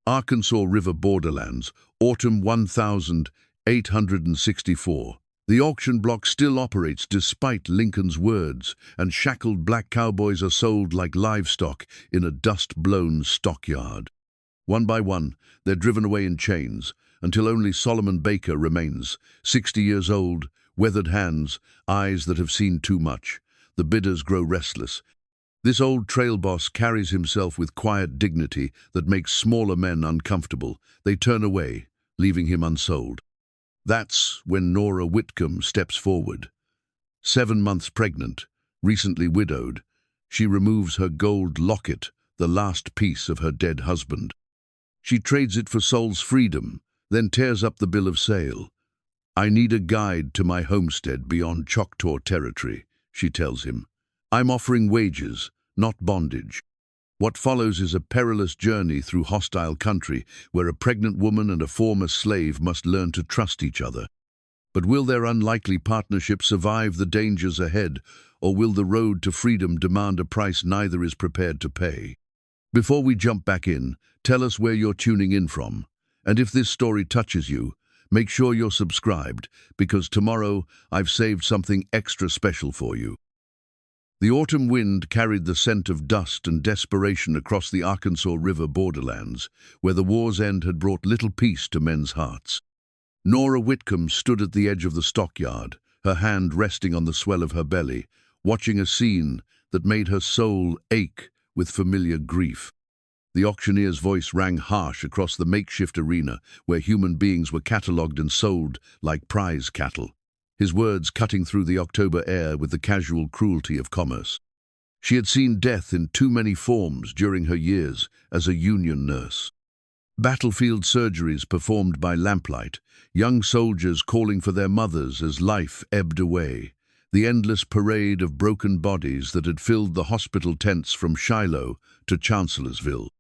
Arkansas River borderlands, autumn 1864. The auction block still operates despite Lincoln's words, and shackled black cowboys are sold like livestock in a dust-blown stockyard. One by one, they're driven away in chains, until only Solomon Baker remains, 60 years old, weathered hands, eyes that have seen too much. The bidders grow restless. This old trail boss carries himself with quiet dignity that makes smaller men uncomfortable. They turn away, leaving him unsold. That's when Nora Whitcomb steps forward. 7 months pregnant, recently widowed, she removes her gold locket, the last piece of her dead husband. She trades it for soul's freedom, then tears up the bill of sale. "I need a guide to my homestead beyond Choctaw territory," she tells him. "I'm offering wages, not bondage." What follows is a perilous journey through hostile country where a pregnant woman and a former slave must learn to trust each other. But will their unlikely partnership survive the dangers ahead, or will the road to freedom demand a price neither is prepared to pay? Before we jump back in, tell us where you're tuning in from. And if this story touches you, make sure you're subscribed, because tomorrow I've saved something extra special for you. The autumn wind carried the scent of dust and desperation across the Arkansas River borderlands, where the war's end had brought little peace to men's hearts. Nora Whitcomb stood at the edge of the stockyard, her hand resting on the swell of her belly, watching a scene that made her soul ache with familiar grief. The auctioneer's voice rang harsh across the makeshift arena where human beings were catalogued and sold like prize cattle, his words cutting through the October air with the casual cruelty of commerce. She had seen death in too many forms during her years as a union nurse. Battlefield surgeries performed by lamplight, young soldiers calling for their mothers as life ebbed away, the endless parade of broken bodies that had filled the hospital tents from Shiloh to Chancellorsville.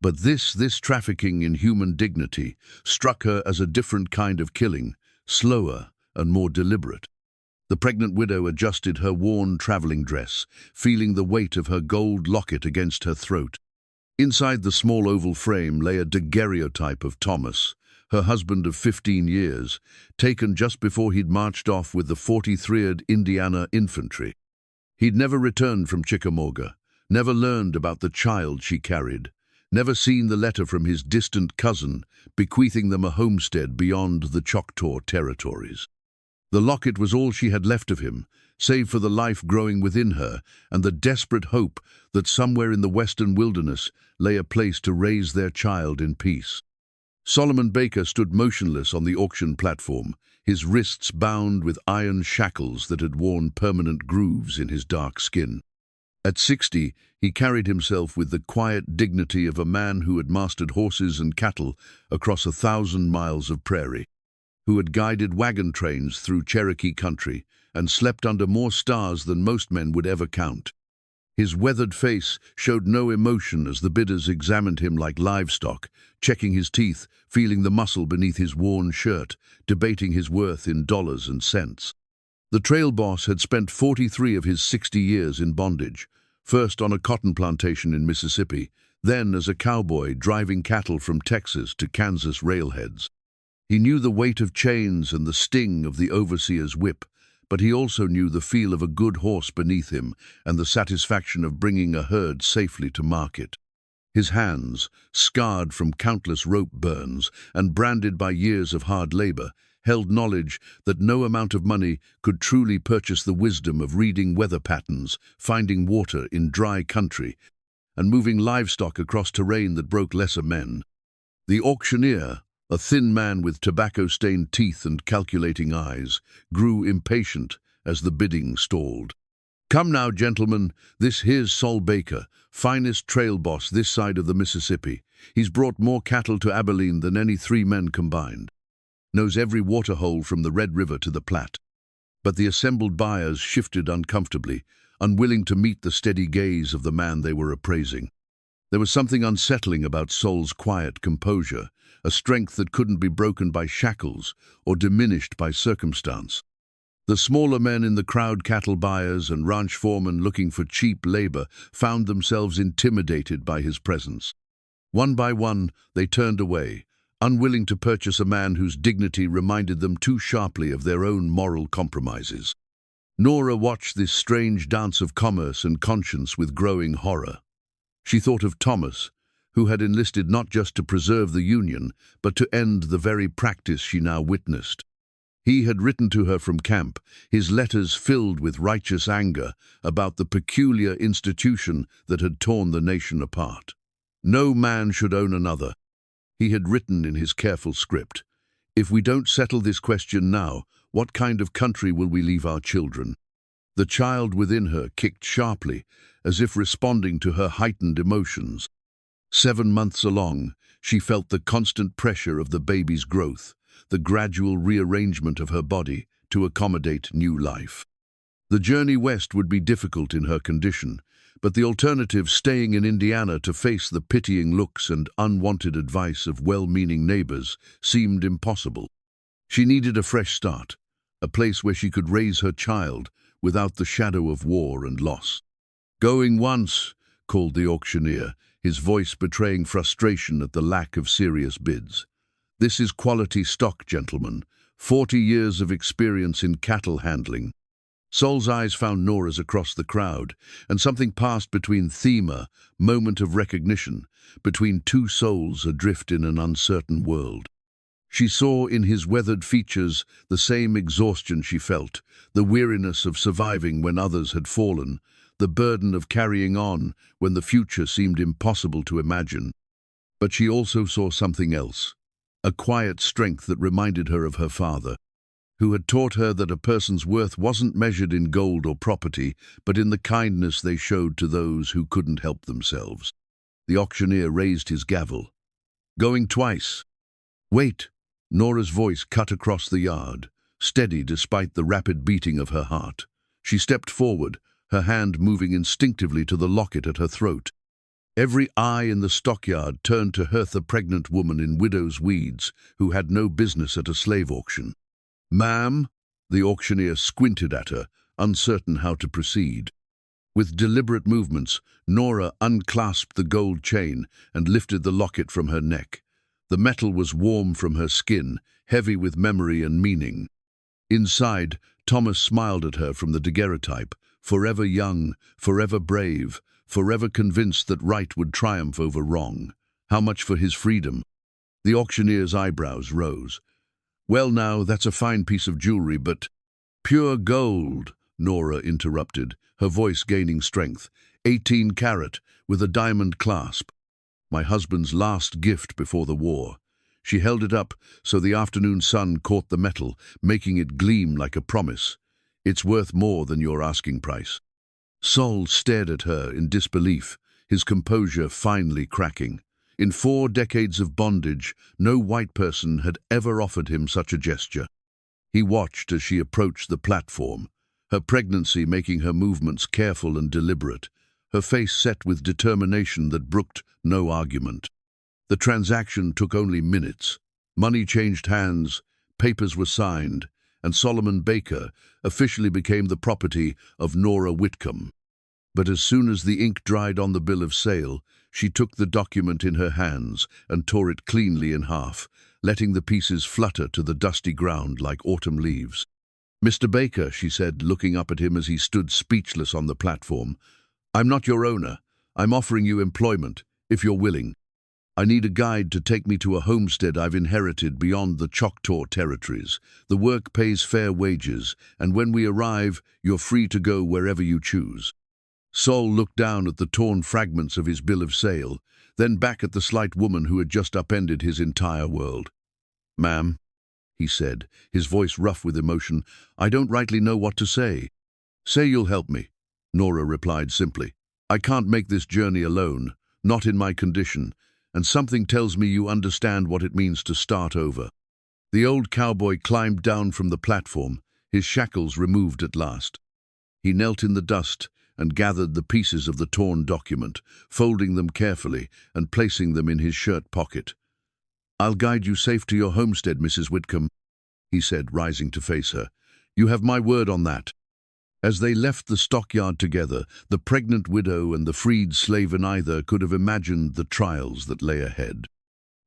But this trafficking in human dignity struck her as a different kind of killing, slower and more deliberate. The pregnant widow adjusted her worn traveling dress, feeling the weight of her gold locket against her throat. Inside the small oval frame lay a daguerreotype of Thomas, her husband of 15 years, taken just before he'd marched off with the 43rd Indiana Infantry. He'd never returned from Chickamauga, never learned about the child she carried, never seen the letter from his distant cousin, bequeathing them a homestead beyond the Choctaw territories. The locket was all she had left of him, save for the life growing within her and the desperate hope that somewhere in the western wilderness lay a place to raise their child in peace. Solomon Baker stood motionless on the auction platform, his wrists bound with iron shackles that had worn permanent grooves in his dark skin. At 60, he carried himself with the quiet dignity of a man who had mastered horses and cattle across 1,000 miles of prairie, who had guided wagon trains through Cherokee country and slept under more stars than most men would ever count. His weathered face showed no emotion as the bidders examined him like livestock, checking his teeth, feeling the muscle beneath his worn shirt, debating his worth in dollars and cents. The trail boss had spent 43 of his 60 years in bondage, first on a cotton plantation in Mississippi, then as a cowboy driving cattle from Texas to Kansas railheads. He knew the weight of chains and the sting of the overseer's whip, but he also knew the feel of a good horse beneath him and the satisfaction of bringing a herd safely to market. His hands, scarred from countless rope burns and branded by years of hard labor, held knowledge that no amount of money could truly purchase the wisdom of reading weather patterns, finding water in dry country, and moving livestock across terrain that broke lesser men. The auctioneer, a thin man with tobacco-stained teeth and calculating eyes, grew impatient as the bidding stalled. "Come now, gentlemen, this here's Sol Baker, finest trail boss this side of the Mississippi. He's brought more cattle to Abilene than any 3 men combined. Knows every waterhole from the Red River to the Platte." But the assembled buyers shifted uncomfortably, unwilling to meet the steady gaze of the man they were appraising. There was something unsettling about Sol's quiet composure, a strength that couldn't be broken by shackles or diminished by circumstance. The smaller men in the crowd, cattle buyers and ranch foremen looking for cheap labor, found themselves intimidated by his presence. One by one, they turned away, unwilling to purchase a man whose dignity reminded them too sharply of their own moral compromises. Nora watched this strange dance of commerce and conscience with growing horror. She thought of Thomas, who had enlisted not just to preserve the Union, but to end the very practice she now witnessed. He had written to her from camp, his letters filled with righteous anger about the peculiar institution that had torn the nation apart. No man should own another. He had written in his careful script, "If we don't settle this question now, what kind of country will we leave our children?" The child within her kicked sharply, as if responding to her heightened emotions. 7 months along, she felt the constant pressure of the baby's growth, the gradual rearrangement of her body to accommodate new life. The journey west would be difficult in her condition, but the alternative, staying in Indiana to face the pitying looks and unwanted advice of well-meaning neighbors, seemed impossible. She needed a fresh start, a place where she could raise her child without the shadow of war and loss. "Going once," called the auctioneer, his voice betraying frustration at the lack of serious bids. "This is quality stock, gentlemen. 40 years of experience in cattle handling." Sol's eyes found Nora's across the crowd, and something passed between Thema, moment of recognition, between two souls adrift in an uncertain world. She saw in his weathered features the same exhaustion she felt, the weariness of surviving when others had fallen, the burden of carrying on when the future seemed impossible to imagine. But she also saw something else, a quiet strength that reminded her of her father, who had taught her that a person's worth wasn't measured in gold or property, but in the kindness they showed to those who couldn't help themselves. The auctioneer raised his gavel. "Going twice." "Wait!" Nora's voice cut across the yard, steady despite the rapid beating of her heart. She stepped forward, her hand moving instinctively to the locket at her throat. Every eye in the stockyard turned to her, the pregnant woman in widow's weeds who had no business at a slave auction. "Ma'am?" The auctioneer squinted at her, uncertain how to proceed. With deliberate movements, Nora unclasped the gold chain and lifted the locket from her neck. The metal was warm from her skin, heavy with memory and meaning. Inside, Thomas smiled at her from the daguerreotype, forever young, forever brave, forever convinced that right would triumph over wrong. How much for his freedom? The auctioneer's eyebrows rose. "Well now, that's a fine piece of jewelry, but—" "Pure gold," Nora interrupted, her voice gaining strength. 18 carat, with a diamond clasp. My husband's last gift before the war." She held it up so the afternoon sun caught the metal, making it gleam like a promise. "It's worth more than your asking price." Sol stared at her in disbelief, his composure finally cracking. In 4 decades of bondage, no white person had ever offered him such a gesture. He watched as she approached the platform, her pregnancy making her movements careful and deliberate, her face set with determination that brooked no argument. The transaction took only minutes. Money changed hands, papers were signed, and Solomon Baker officially became the property of Nora Whitcomb. But as soon as the ink dried on the bill of sale, she took the document in her hands and tore it cleanly in half, letting the pieces flutter to the dusty ground like autumn leaves. "Mr. Baker," she said, looking up at him as he stood speechless on the platform, "I'm not your owner. I'm offering you employment, if you're willing. I need a guide to take me to a homestead I've inherited beyond the Choctaw territories. The work pays fair wages, and when we arrive, you're free to go wherever you choose." Sol looked down at the torn fragments of his bill of sale, then back at the slight woman who had just upended his entire world. "Ma'am," he said, his voice rough with emotion, "I don't rightly know what to say." "Say you'll help me," Nora replied simply. "I can't make this journey alone, not in my condition, and something tells me you understand what it means to start over." The old cowboy climbed down from the platform, his shackles removed at last. He knelt in the dust and gathered the pieces of the torn document, folding them carefully and placing them in his shirt pocket. "I'll guide you safe to your homestead, Mrs. Whitcomb," he said, rising to face her. "You have my word on that." As they left the stockyard together, the pregnant widow and the freed slave neither could have imagined the trials that lay ahead.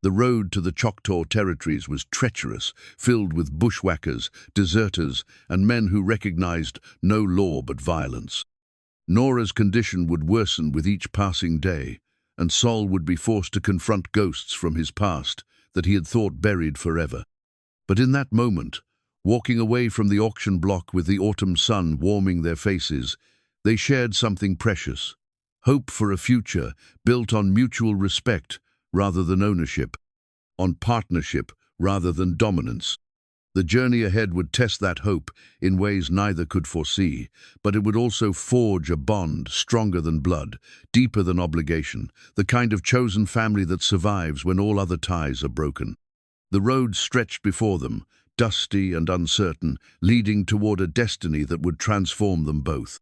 The road to the Choctaw territories was treacherous, filled with bushwhackers, deserters, and men who recognized no law but violence. Nora's condition would worsen with each passing day, and Sol would be forced to confront ghosts from his past that he had thought buried forever. But in that moment, walking away from the auction block with the autumn sun warming their faces, they shared something precious: hope for a future built on mutual respect rather than ownership, on partnership rather than dominance. The journey ahead would test that hope in ways neither could foresee, but it would also forge a bond stronger than blood, deeper than obligation, the kind of chosen family that survives when all other ties are broken. The road stretched before them, dusty and uncertain, leading toward a destiny that would transform them both.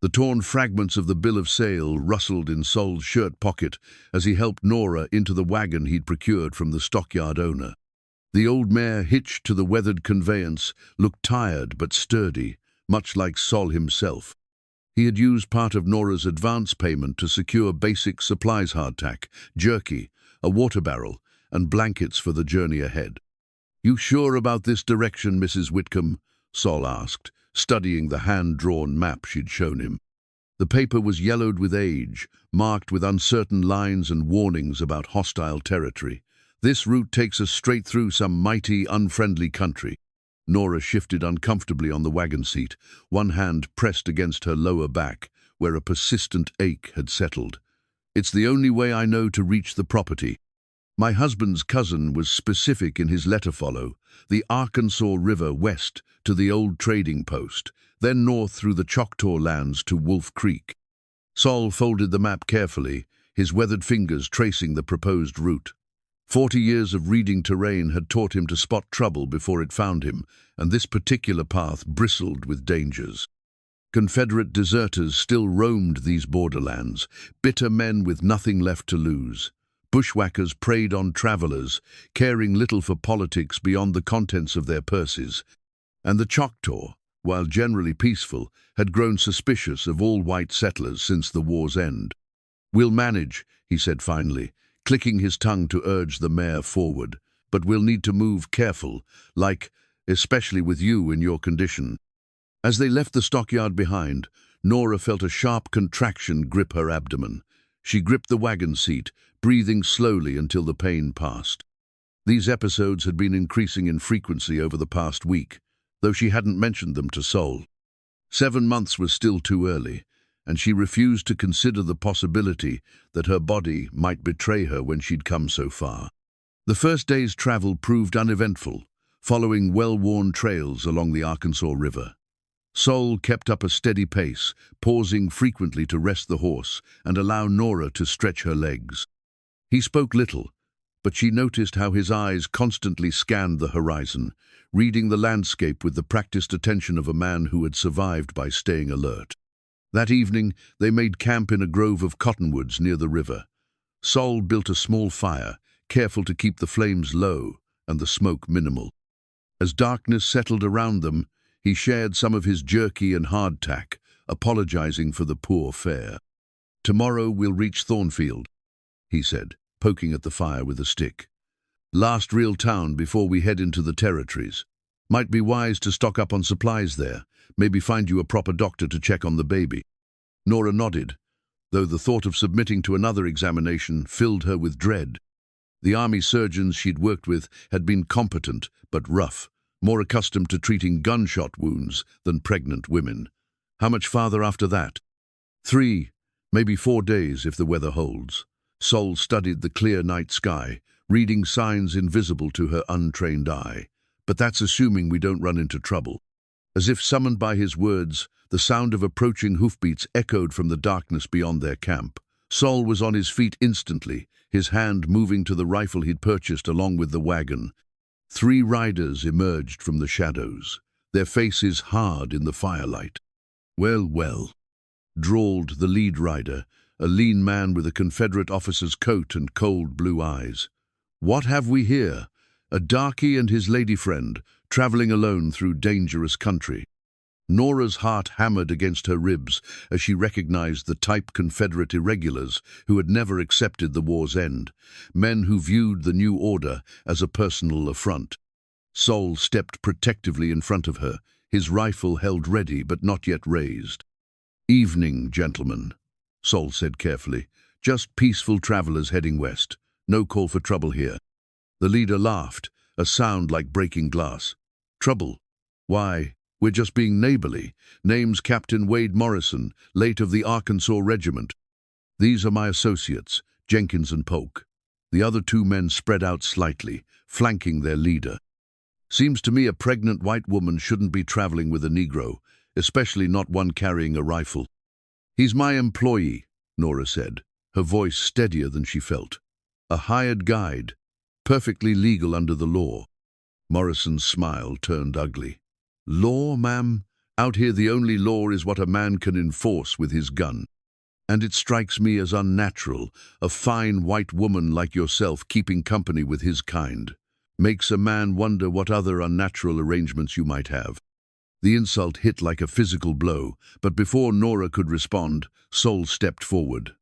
The torn fragments of the bill of sale rustled in Sol's shirt pocket as he helped Nora into the wagon he'd procured from the stockyard owner. The old mare hitched to the weathered conveyance looked tired but sturdy, much like Sol himself. He had used part of Nora's advance payment to secure basic supplies: hardtack, jerky, a water barrel, and blankets for the journey ahead. "You sure about this direction, Mrs. Whitcomb?" Sol asked, studying the hand-drawn map she'd shown him. The paper was yellowed with age, marked with uncertain lines and warnings about hostile territory. "This route takes us straight through some mighty, unfriendly country." Nora shifted uncomfortably on the wagon seat, one hand pressed against her lower back, where a persistent ache had settled. "It's the only way I know to reach the property. My husband's cousin was specific in his letter: follow the Arkansas River west to the old trading post, then north through the Choctaw lands to Wolf Creek." Sol folded the map carefully, his weathered fingers tracing the proposed route. 40 years of reading terrain had taught him to spot trouble before it found him, and this particular path bristled with dangers. Confederate deserters still roamed these borderlands, bitter men with nothing left to lose. Bushwhackers preyed on travelers, caring little for politics beyond the contents of their purses. And the Choctaw, while generally peaceful, had grown suspicious of all white settlers since the war's end. "We'll manage," he said finally, clicking his tongue to urge the mare forward. "But we'll need to move careful, especially with you in your condition." As they left the stockyard behind, Nora felt a sharp contraction grip her abdomen. She gripped the wagon seat, breathing slowly until the pain passed. These episodes had been increasing in frequency over the past week, though she hadn't mentioned them to Sol. 7 months was still too early, and she refused to consider the possibility that her body might betray her when she'd come so far. The first day's travel proved uneventful, following well-worn trails along the Arkansas River. Sol kept up a steady pace, pausing frequently to rest the horse and allow Nora to stretch her legs. He spoke little, but she noticed how his eyes constantly scanned the horizon, reading the landscape with the practiced attention of a man who had survived by staying alert. That evening, they made camp in a grove of cottonwoods near the river. Sol built a small fire, careful to keep the flames low and the smoke minimal. As darkness settled around them, he shared some of his jerky and hardtack, apologizing for the poor fare. "Tomorrow we'll reach Thornfield," he said, poking at the fire with a stick. "Last real town before we head into the territories. Might be wise to stock up on supplies there, maybe find you a proper doctor to check on the baby." Nora nodded, though the thought of submitting to another examination filled her with dread. The army surgeons she'd worked with had been competent but rough, more accustomed to treating gunshot wounds than pregnant women. How much farther after that? 3, maybe 4 days if the weather holds. Sol studied the clear night sky, reading signs invisible to her untrained eye. But that's assuming we don't run into trouble. As if summoned by his words, the sound of approaching hoofbeats echoed from the darkness beyond their camp. Sol was on his feet instantly, his hand moving to the rifle he'd purchased along with the wagon. 3 riders emerged from the shadows, their faces hard in the firelight. "Well, well," drawled the lead rider, a lean man with a Confederate officer's coat and cold blue eyes. "What have we here? A darky and his lady friend, traveling alone through dangerous country." Nora's heart hammered against her ribs as she recognized the type Confederate irregulars who had never accepted the war's end, men who viewed the new order as a personal affront. Sol stepped protectively in front of her, his rifle held ready but not yet raised. "Evening, gentlemen," Sol said carefully. "Just peaceful travelers heading west. No call for trouble here." The leader laughed, a sound like breaking glass. "Trouble? Why, we're just being neighborly. Name's Captain Wade Morrison, late of the Arkansas Regiment. These are my associates, Jenkins and Polk." The other two men spread out slightly, flanking their leader. "Seems to me a pregnant white woman shouldn't be traveling with a Negro, especially not one carrying a rifle." "He's my employee," Nora said, her voice steadier than she felt. "A hired guide, perfectly legal under the law." Morrison's smile turned ugly. "Law, ma'am? Out here the only law is what a man can enforce with his gun. And it strikes me as unnatural, a fine white woman like yourself keeping company with his kind. Makes a man wonder what other unnatural arrangements you might have." The insult hit like a physical blow, but before Nora could respond, Sol stepped forward.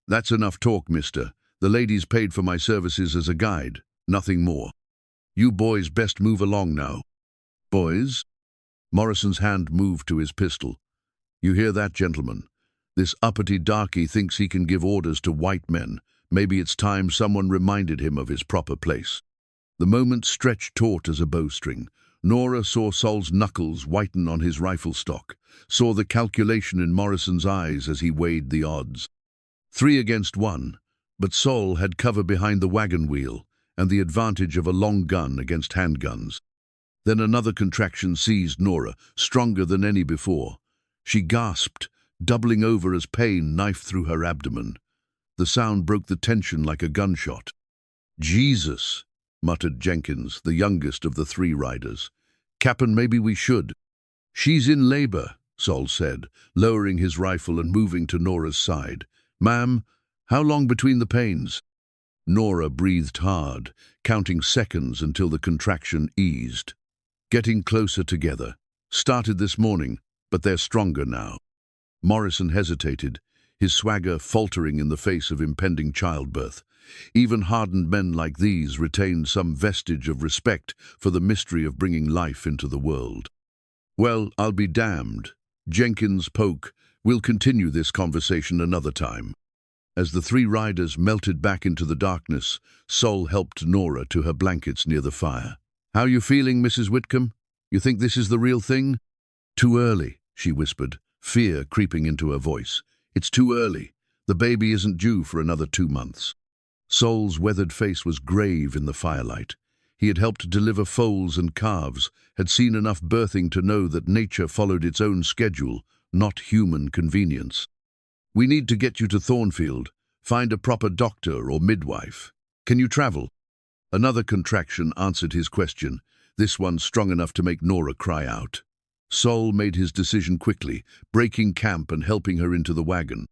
"That's enough talk, mister. The lady's paid for my services as a guide, nothing more. You boys best move along now." "Boys?" Morrison's hand moved to his pistol. "You hear that, gentlemen? This uppity darky thinks he can give orders to white men. Maybe it's time someone reminded him of his proper place." The moment stretched taut as a bowstring. Nora saw Sol's knuckles whiten on his rifle stock, saw the calculation in Morrison's eyes as he weighed the odds. 3 against 1, but Sol had cover behind the wagon wheel and the advantage of a long gun against handguns. Then another contraction seized Nora, stronger than any before. She gasped, doubling over as pain knifed through her abdomen. The sound broke the tension like a gunshot. "Jesus," muttered Jenkins, the youngest of the 3 riders. "Cap'n, maybe we should." "She's in labor," Sol said, lowering his rifle and moving to Nora's side. "Ma'am, how long between the pains?" Nora breathed hard, counting seconds until the contraction eased. "Getting closer together. Started this morning, but they're stronger now." Morrison hesitated, his swagger faltering in the face of impending childbirth. Even hardened men like these retained some vestige of respect for the mystery of bringing life into the world. "Well, I'll be damned. Jenkins, Polk, we'll continue this conversation another time." As the 3 riders melted back into the darkness, Sol helped Nora to her blankets near the fire. "How you feeling, Mrs. Whitcomb? You think this is the real thing?" "Too early," she whispered, fear creeping into her voice. "It's too early. The baby isn't due for another 2 months." Sol's weathered face was grave in the firelight. He had helped deliver foals and calves, had seen enough birthing to know that nature followed its own schedule, not human convenience. "We need to get you to Thornfield. Find a proper doctor or midwife. Can you travel?" Another contraction answered his question, this one strong enough to make Nora cry out. Sol made his decision quickly, breaking camp and helping her into the wagon.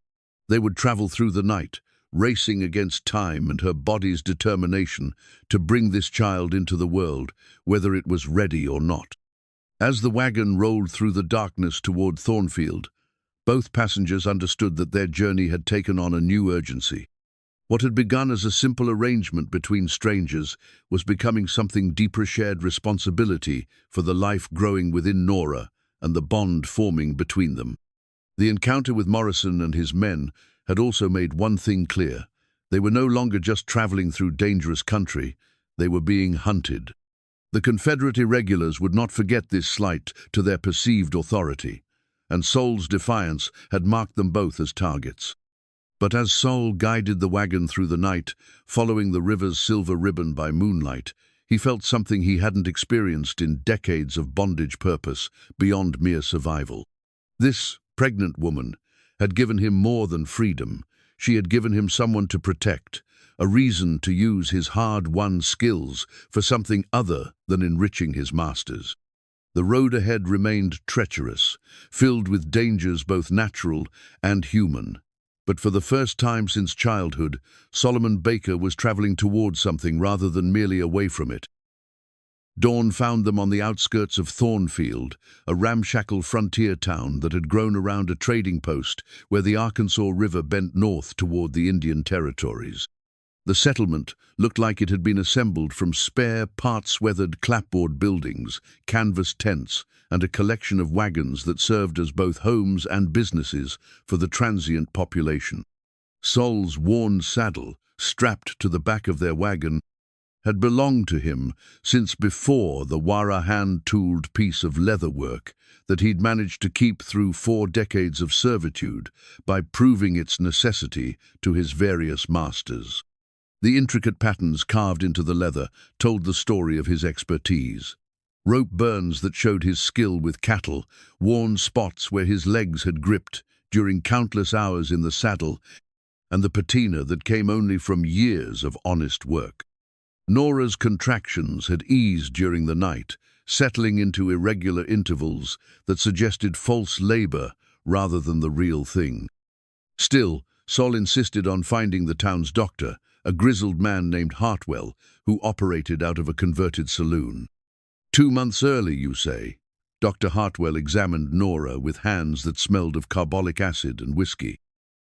They would travel through the night, racing against time and her body's determination to bring this child into the world, whether it was ready or not. As the wagon rolled through the darkness toward Thornfield, both passengers understood that their journey had taken on a new urgency. What had begun as a simple arrangement between strangers was becoming something deeper shared responsibility for the life growing within Nora and the bond forming between them. The encounter with Morrison and his men had also made one thing clear. They were no longer just traveling through dangerous country, they were being hunted. The Confederate irregulars would not forget this slight to their perceived authority, and Sol's defiance had marked them both as targets. But as Sol guided the wagon through the night, following the river's silver ribbon by moonlight, he felt something he hadn't experienced in decades of bondage purpose beyond mere survival. This pregnant woman had given him more than freedom. She had given him someone to protect, a reason to use his hard-won skills for something other than enriching his masters. The road ahead remained treacherous, filled with dangers both natural and human. But for the first time since childhood, Solomon Baker was traveling towards something rather than merely away from it. Dawn found them on the outskirts of Thornfield, a ramshackle frontier town that had grown around a trading post where the Arkansas River bent north toward the Indian Territories. The settlement looked like it had been assembled from spare, parts-weathered clapboard buildings, canvas tents, and a collection of wagons that served as both homes and businesses for the transient population. Sol's worn saddle, strapped to the back of their wagon, had belonged to him since before the Wara hand-tooled piece of leatherwork that he'd managed to keep through 4 decades of servitude by proving its necessity to his various masters. The intricate patterns carved into the leather told the story of his expertise. Rope burns that showed his skill with cattle, worn spots where his legs had gripped during countless hours in the saddle, and the patina that came only from years of honest work. Nora's contractions had eased during the night, settling into irregular intervals that suggested false labor rather than the real thing. Still, Sol insisted on finding the town's doctor, a grizzled man named Hartwell, who operated out of a converted saloon. 2 months early, you say? Dr. Hartwell examined Nora with hands that smelled of carbolic acid and whiskey.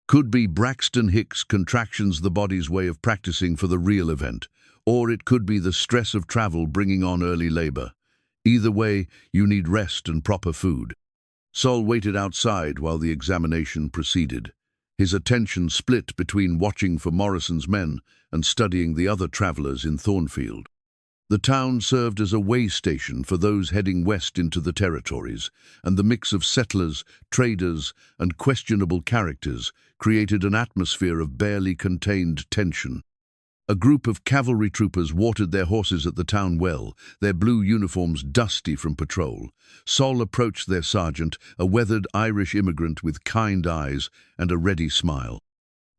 Could be Braxton Hicks' contractions, the body's way of practicing for the real event, or it could be the stress of travel bringing on early labor. Either way, you need rest and proper food. Sol waited outside while the examination proceeded, his attention split between watching for Morrison's men and studying the other travelers in Thornfield. The town served as a way station for those heading west into the territories, and the mix of settlers, traders, and questionable characters created an atmosphere of barely contained tension. A group of cavalry troopers watered their horses at the town well, their blue uniforms dusty from patrol. Sol approached their sergeant, a weathered Irish immigrant with kind eyes and a ready smile.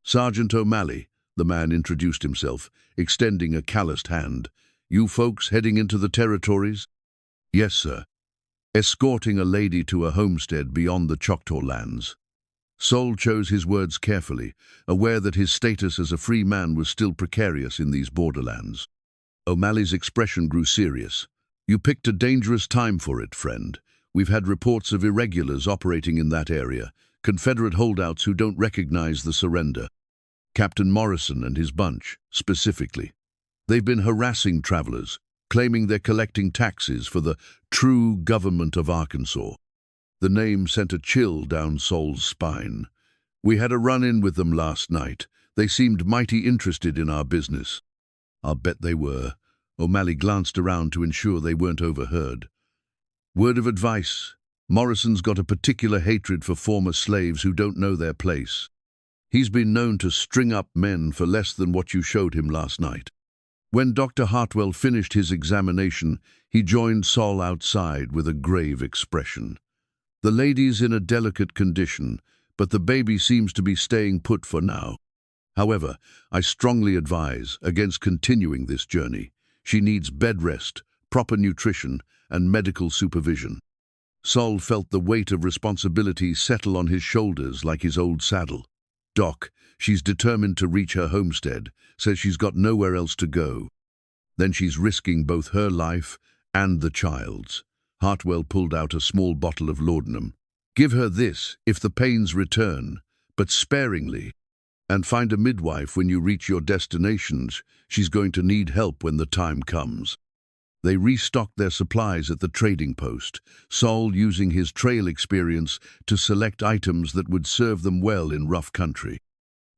"Sergeant O'Malley," the man introduced himself, extending a calloused hand. "You folks heading into the territories?" "Yes, sir. Escorting a lady to a homestead beyond the Choctaw lands." Sol chose his words carefully, aware that his status as a free man was still precarious in these borderlands. O'Malley's expression grew serious. "You picked a dangerous time for it, friend. We've had reports of irregulars operating in that area, Confederate holdouts who don't recognize the surrender. Captain Morrison and his bunch, specifically. They've been harassing travelers, claiming they're collecting taxes for the true government of Arkansas." The name sent a chill down Sol's spine. "We had a run-in with them last night. They seemed mighty interested in our business." "I'll bet they were." O'Malley glanced around to ensure they weren't overheard. "Word of advice. Morrison's got a particular hatred for former slaves who don't know their place. He's been known to string up men for less than what you showed him last night." When Dr. Hartwell finished his examination, he joined Sol outside with a grave expression. "The lady's in a delicate condition, but the baby seems to be staying put for now. However, I strongly advise against continuing this journey. She needs bed rest, proper nutrition, and medical supervision." Sol felt the weight of responsibility settle on his shoulders like his old saddle. "Doc, she's determined to reach her homestead, says she's got nowhere else to go. Then she's risking both her life and the child's." Hartwell pulled out a small bottle of laudanum. "Give her this if the pains return, but sparingly. And find a midwife when you reach your destinations. She's going to need help when the time comes." They restocked their supplies at the trading post, Sol using his trail experience to select items that would serve them well in rough country.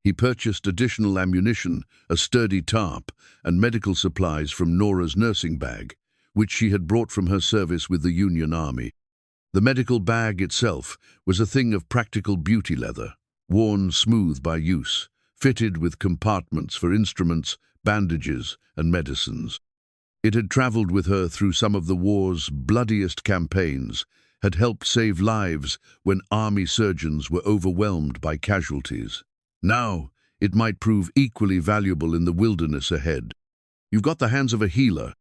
He purchased additional ammunition, a sturdy tarp, and medical supplies from Nora's nursing bag, which she had brought from her service with the Union Army. The medical bag itself was a thing of practical beauty leather, worn smooth by use, fitted with compartments for instruments, bandages, and medicines. It had traveled with her through some of the war's bloodiest campaigns, had helped save lives when army surgeons were overwhelmed by casualties. Now, it might prove equally valuable in the wilderness ahead. "You've got the hands of a healer,"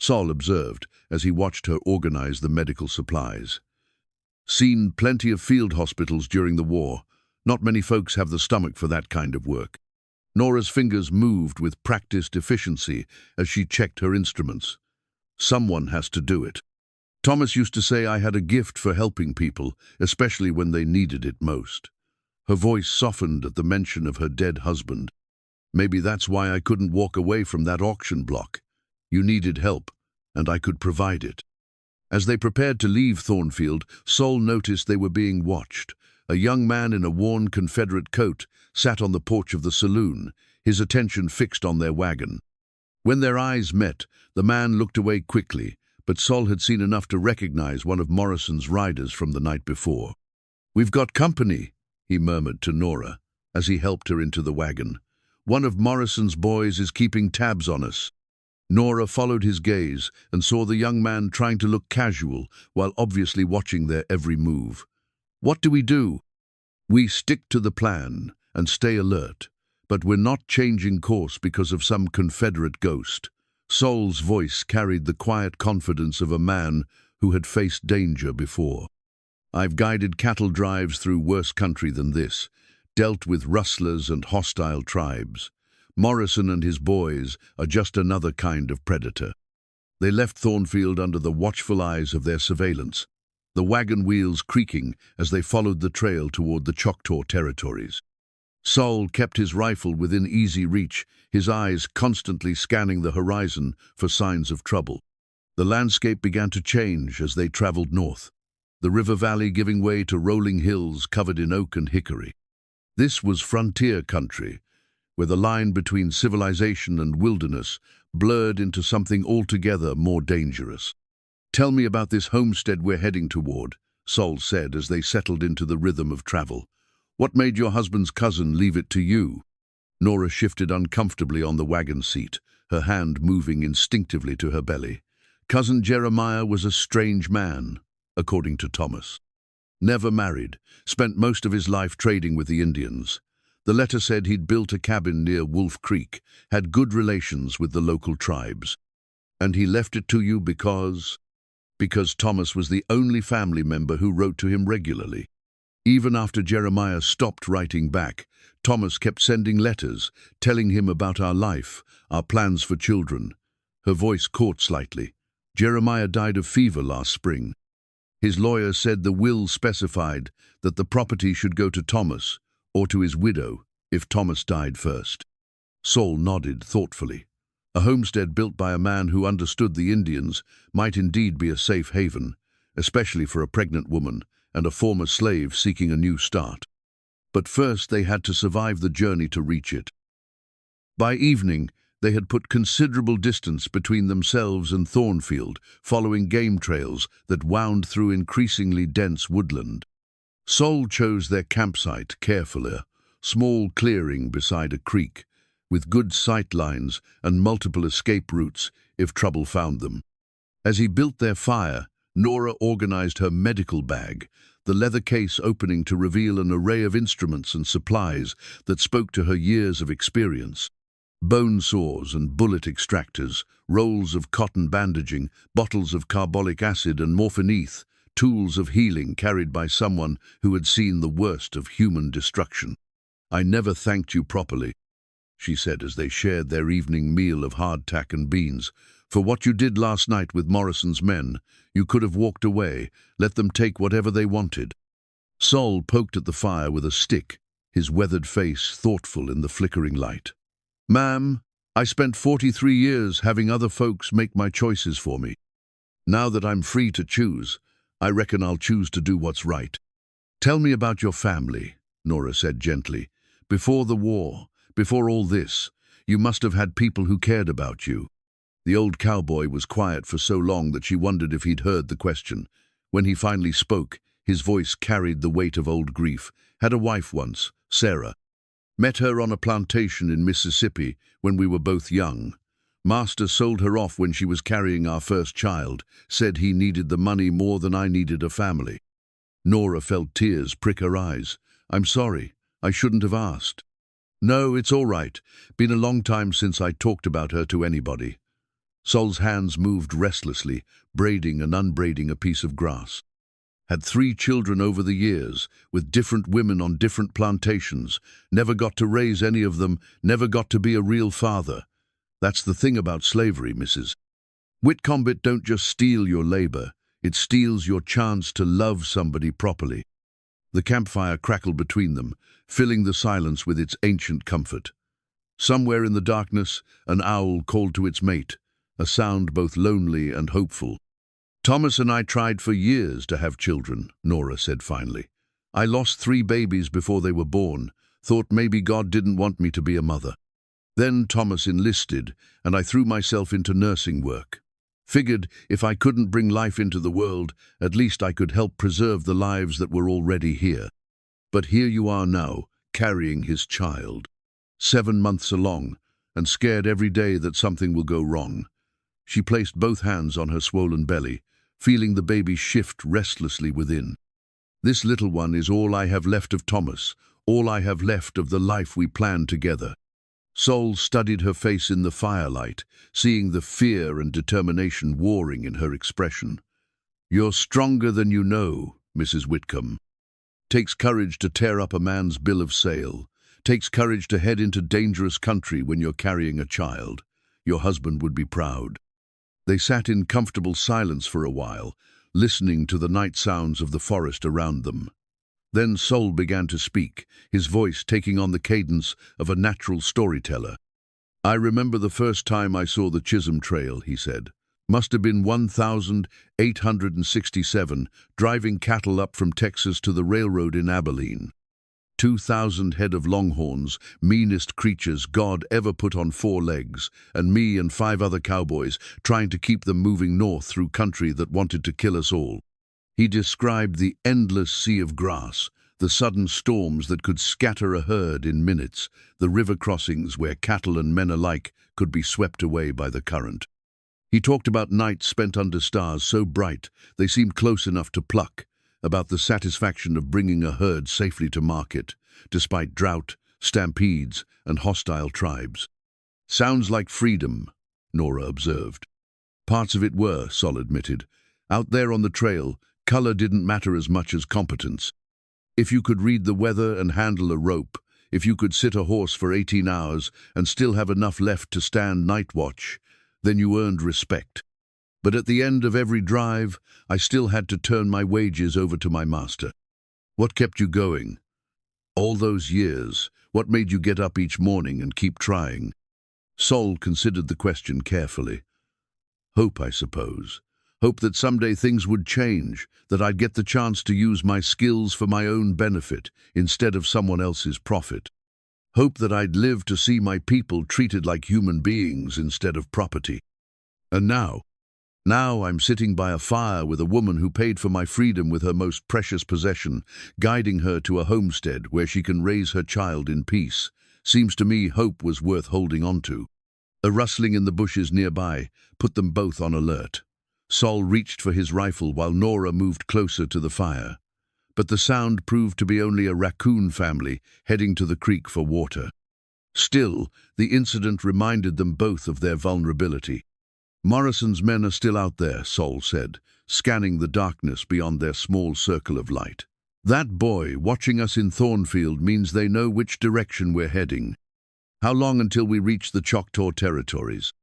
Sol observed as he watched her organize the medical supplies. "Seen plenty of field hospitals during the war. Not many folks have the stomach for that kind of work." Nora's fingers moved with practiced efficiency as she checked her instruments. Someone has to do it. Thomas used to say I had a gift for helping people, especially when they needed it most. Her voice softened at the mention of her dead husband. Maybe that's why I couldn't walk away from that auction block. You needed help, and I could provide it. As they prepared to leave Thornfield, Sol noticed they were being watched. A young man in a worn Confederate coat sat on the porch of the saloon, his attention fixed on their wagon. When their eyes met, the man looked away quickly, but Sol had seen enough to recognize one of Morrison's riders from the night before. "We've got company," he murmured to Nora, as he helped her into the wagon. "One of Morrison's boys is keeping tabs on us." Nora followed his gaze and saw the young man trying to look casual while obviously watching their every move. "What do we do?" "We stick to the plan and stay alert, but we're not changing course because of some Confederate ghost." Sol's voice carried the quiet confidence of a man who had faced danger before. "I've guided cattle drives through worse country than this, dealt with rustlers and hostile tribes. Morrison and his boys are just another kind of predator." They left Thornfield under the watchful eyes of their surveillance, the wagon wheels creaking as they followed the trail toward the Choctaw territories. Sol kept his rifle within easy reach, his eyes constantly scanning the horizon for signs of trouble. The landscape began to change as they traveled north, the river valley giving way to rolling hills covered in oak and hickory. This was frontier country, where the line between civilization and wilderness blurred into something altogether more dangerous. "Tell me about this homestead we're heading toward," Sol said as they settled into the rhythm of travel. "What made your husband's cousin leave it to you?" Nora shifted uncomfortably on the wagon seat, her hand moving instinctively to her belly. "Cousin Jeremiah was a strange man, according to Thomas. Never married, spent most of his life trading with the Indians. The letter said he'd built a cabin near Wolf Creek, had good relations with the local tribes. And he left it to you because Thomas was the only family member who wrote to him regularly. Even after Jeremiah stopped writing back, Thomas kept sending letters, telling him about our life, our plans for children." Her voice caught slightly. "Jeremiah died of fever last spring. His lawyer said the will specified that the property should go to Thomas, or to his widow, if Thomas died first." Sol nodded thoughtfully. A homestead built by a man who understood the Indians might indeed be a safe haven, especially for a pregnant woman and a former slave seeking a new start. But first they had to survive the journey to reach it. By evening, they had put considerable distance between themselves and Thornfield, following game trails that wound through increasingly dense woodland. Sol chose their campsite carefully, small clearing beside a creek, with good sight lines and multiple escape routes if trouble found them. As he built their fire, Nora organized her medical bag, the leather case opening to reveal an array of instruments and supplies that spoke to her years of experience. Bone saws and bullet extractors, rolls of cotton bandaging, bottles of carbolic acid and morphineth, tools of healing carried by someone who had seen the worst of human destruction. "I never thanked you properly," she said as they shared their evening meal of hardtack and beans. "For what you did last night with Morrison's men, you could have walked away, let them take whatever they wanted." Sol poked at the fire with a stick, his weathered face thoughtful in the flickering light. "Ma'am, I spent 43 years having other folks make my choices for me. Now that I'm free to choose, I reckon I'll choose to do what's right." "Tell me about your family," Nora said gently. "Before the war, before all this, you must have had people who cared about you." The old cowboy was quiet for so long that she wondered if he'd heard the question. When he finally spoke, his voice carried the weight of old grief. "Had a wife once, Sarah. Met her on a plantation in Mississippi when we were both young. Master sold her off when she was carrying our first child, said he needed the money more than I needed a family." Nora felt tears prick her eyes. "I'm sorry, I shouldn't have asked." "No, it's all right. Been a long time since I talked about her to anybody." Sol's hands moved restlessly, braiding and unbraiding a piece of grass. "Had 3 children over the years, with different women on different plantations. Never got to raise any of them, never got to be a real father. That's the thing about slavery, Mrs." Whitcomb don't just steal your labor, it steals your chance to love somebody properly. The campfire crackled between them, filling the silence with its ancient comfort. Somewhere in the darkness, an owl called to its mate, a sound both lonely and hopeful. Thomas and I tried for years to have children, Nora said finally. I lost 3 babies before they were born, thought maybe God didn't want me to be a mother. Then Thomas enlisted, and I threw myself into nursing work. Figured if I couldn't bring life into the world, at least I could help preserve the lives that were already here. But here you are now, carrying his child. 7 months along, and scared every day that something will go wrong. She placed both hands on her swollen belly, feeling the baby shift restlessly within. This little one is all I have left of Thomas, all I have left of the life we planned together. Sol studied her face in the firelight, seeing the fear and determination warring in her expression. You're stronger than you know, Mrs. Whitcomb. Takes courage to tear up a man's bill of sale. Takes courage to head into dangerous country when you're carrying a child. Your husband would be proud. They sat in comfortable silence for a while, listening to the night sounds of the forest around them. Then Sol began to speak, his voice taking on the cadence of a natural storyteller. I remember the first time I saw the Chisholm Trail, he said. Must have been 1867, driving cattle up from Texas to the railroad in Abilene. 2,000 head of longhorns, meanest creatures God ever put on 4 legs, and me and 5 other cowboys trying to keep them moving north through country that wanted to kill us all. He described the endless sea of grass, the sudden storms that could scatter a herd in minutes, the river crossings where cattle and men alike could be swept away by the current. He talked about nights spent under stars so bright they seemed close enough to pluck, about the satisfaction of bringing a herd safely to market, despite drought, stampedes, and hostile tribes. Sounds like freedom, Nora observed. Parts of it were, Sol admitted. Out there on the trail, color didn't matter as much as competence. If you could read the weather and handle a rope, if you could sit a horse for 18 hours and still have enough left to stand night watch, then you earned respect. But at the end of every drive, I still had to turn my wages over to my master. What kept you going? All those years, what made you get up each morning and keep trying? Sol considered the question carefully. Hope, I suppose. Hope that someday things would change, that I'd get the chance to use my skills for my own benefit instead of someone else's profit. Hope that I'd live to see my people treated like human beings instead of property. And now I'm sitting by a fire with a woman who paid for my freedom with her most precious possession, guiding her to a homestead where she can raise her child in peace. Seems to me hope was worth holding on to. A rustling in the bushes nearby put them both on alert. Sol reached for his rifle while Nora moved closer to the fire. But the sound proved to be only a raccoon family heading to the creek for water. Still, the incident reminded them both of their vulnerability. Morrison's men are still out there, Sol said, scanning the darkness beyond their small circle of light. That boy watching us in Thornfield means they know which direction we're heading. How long until we reach the Choctaw territories?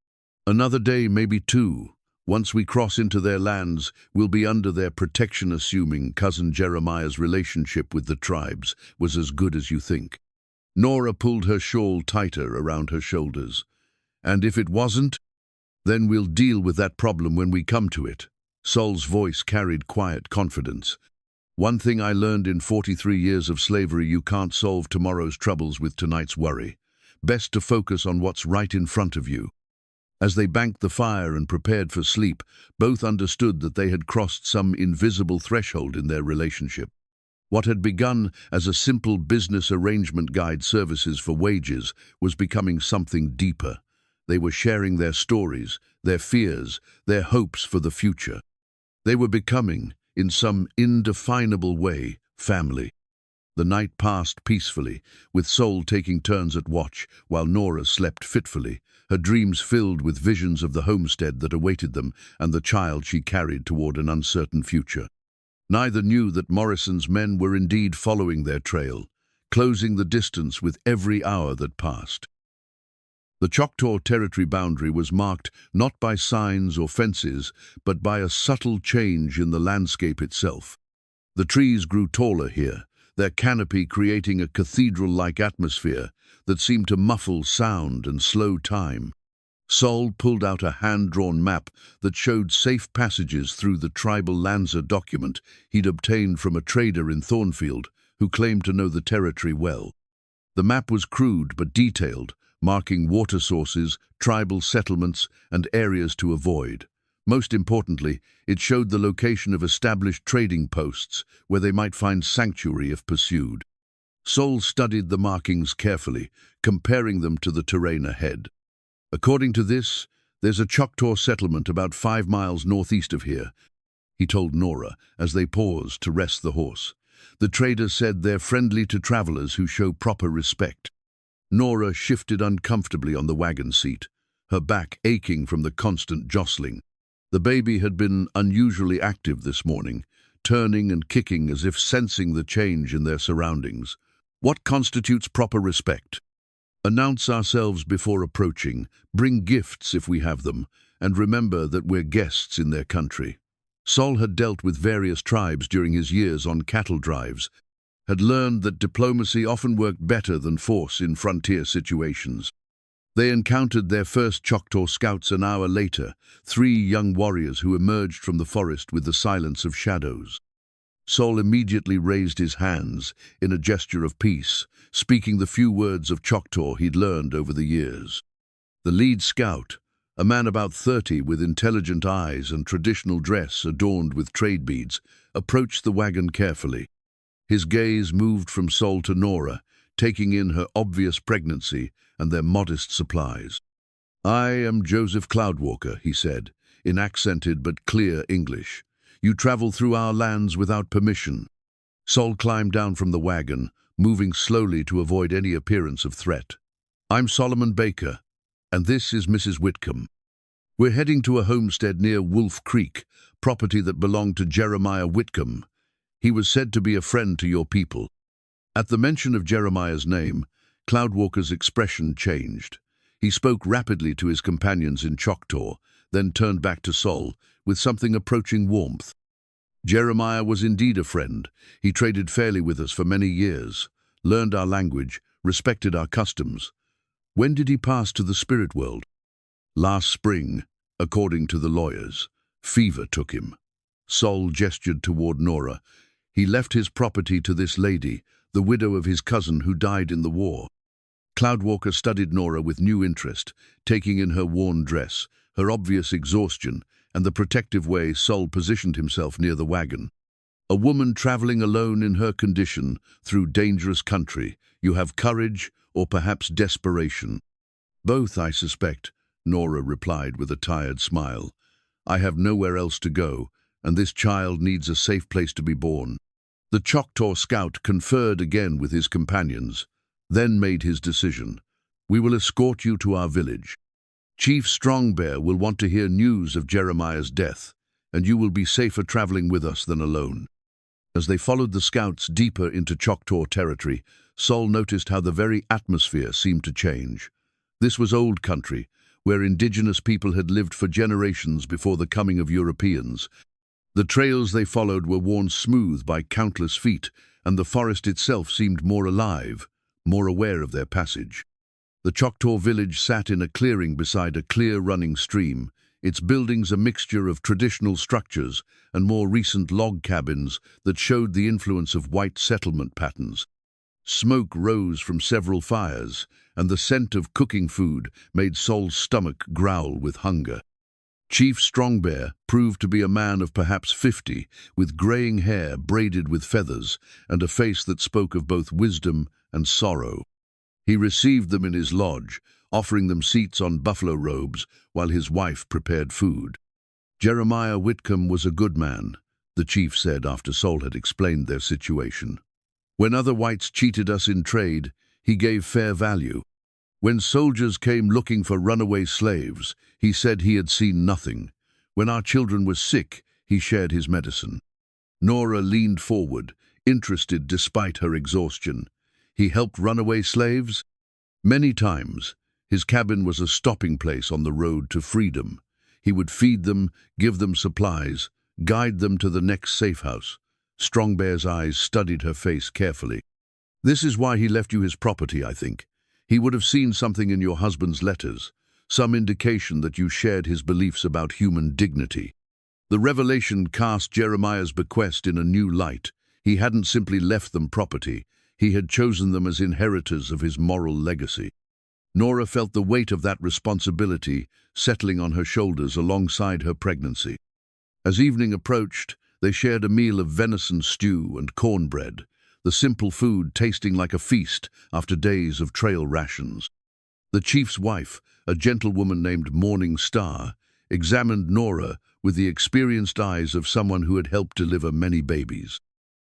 Another day, maybe 2. Once we cross into their lands, we'll be under their protection, assuming Cousin Jeremiah's relationship with the tribes was as good as you think. Nora pulled her shawl tighter around her shoulders. And if it wasn't, then we'll deal with that problem when we come to it. Sol's voice carried quiet confidence. One thing I learned in 43 years of slavery: you can't solve tomorrow's troubles with tonight's worry. Best to focus on what's right in front of you. As they banked the fire and prepared for sleep, both understood that they had crossed some invisible threshold in their relationship. What had begun as a simple business arrangement, guide services for wages, was becoming something deeper. They were sharing their stories, their fears, their hopes for the future. They were becoming, in some indefinable way, family. The night passed peacefully, with Sol taking turns at watch, while Nora slept fitfully, her dreams filled with visions of the homestead that awaited them and the child she carried toward an uncertain future. Neither knew that Morrison's men were indeed following their trail, closing the distance with every hour that passed. The Choctaw territory boundary was marked not by signs or fences, but by a subtle change in the landscape itself. The trees grew taller here, their canopy creating a cathedral-like atmosphere that seemed to muffle sound and slow time. Sol pulled out a hand-drawn map that showed safe passages through the tribal Lanza document he'd obtained from a trader in Thornfield who claimed to know the territory well. The map was crude but detailed, marking water sources, tribal settlements, and areas to avoid. Most importantly, it showed the location of established trading posts where they might find sanctuary if pursued. Sol studied the markings carefully, comparing them to the terrain ahead. According to this, there's a Choctaw settlement about 5 miles northeast of here, he told Nora as they paused to rest the horse. The trader said they're friendly to travelers who show proper respect. Nora shifted uncomfortably on the wagon seat, her back aching from the constant jostling. The baby had been unusually active this morning, turning and kicking as if sensing the change in their surroundings. What constitutes proper respect? Announce ourselves before approaching, bring gifts if we have them, and remember that we're guests in their country. Sol had dealt with various tribes during his years on cattle drives, had learned that diplomacy often worked better than force in frontier situations. They encountered their first Choctaw scouts an hour later, 3 young warriors who emerged from the forest with the silence of shadows. Sol immediately raised his hands in a gesture of peace, speaking the few words of Choctaw he'd learned over the years. The lead scout, a man about 30 with intelligent eyes and traditional dress adorned with trade beads, approached the wagon carefully. His gaze moved from Sol to Nora, taking in her obvious pregnancy and their modest supplies. "I am Joseph Cloudwalker," he said, in accented but clear English. "You travel through our lands without permission." Sol climbed down from the wagon, moving slowly to avoid any appearance of threat. "I'm Solomon Baker, and this is Mrs. Whitcomb. We're heading to a homestead near Wolf Creek, property that belonged to Jeremiah Whitcomb. He was said to be a friend to your people." At the mention of Jeremiah's name, Cloudwalker's expression changed. He spoke rapidly to his companions in Choctaw, then turned back to Sol with something approaching warmth. "Jeremiah was indeed a friend. He traded fairly with us for many years, learned our language, respected our customs. When did he pass to the spirit world?" "Last spring, according to the lawyers. Fever took him." Sol gestured toward Nora. "He left his property to this lady, the widow of his cousin who died in the war." Cloudwalker studied Nora with new interest, taking in her worn dress, her obvious exhaustion, and the protective way Sol positioned himself near the wagon. "A woman traveling alone in her condition through dangerous country. You have courage or perhaps desperation." "Both, I suspect," Nora replied with a tired smile. "I have nowhere else to go, and this child needs a safe place to be born." The Choctaw scout conferred again with his companions, then made his decision. "We will escort you to our village. Chief Strongbear will want to hear news of Jeremiah's death, and you will be safer traveling with us than alone." As they followed the scouts deeper into Choctaw territory, Sol noticed how the very atmosphere seemed to change. This was old country, where indigenous people had lived for generations before the coming of Europeans. The trails they followed were worn smooth by countless feet, and the forest itself seemed more alive, more aware of their passage. The Choctaw village sat in a clearing beside a clear running stream, its buildings a mixture of traditional structures and more recent log cabins that showed the influence of white settlement patterns. Smoke rose from several fires, and the scent of cooking food made Sol's stomach growl with hunger. Chief Strongbear proved to be a man of perhaps 50, with graying hair braided with feathers and a face that spoke of both wisdom and sorrow. He received them in his lodge, offering them seats on buffalo robes while his wife prepared food. "Jeremiah Whitcomb was a good man," the chief said after Sol had explained their situation. "When other whites cheated us in trade, he gave fair value. When soldiers came looking for runaway slaves, he said he had seen nothing. When our children were sick, he shared his medicine." Nora leaned forward, interested despite her exhaustion. "He helped runaway slaves?" "Many times. His cabin was a stopping place on the road to freedom. He would feed them, give them supplies, guide them to the next safe house. Strong Bear's eyes studied her face carefully. "This is why he left you his property, I think. He would have seen something in your husband's letters, some indication that you shared his beliefs about human dignity." The revelation cast Jeremiah's bequest in a new light. He hadn't simply left them property, he had chosen them as inheritors of his moral legacy. Nora felt the weight of that responsibility settling on her shoulders alongside her pregnancy. As evening approached, they shared a meal of venison stew and cornbread, the simple food tasting like a feast after days of trail rations. The chief's wife, a gentlewoman named Morning Star, examined Nora with the experienced eyes of someone who had helped deliver many babies.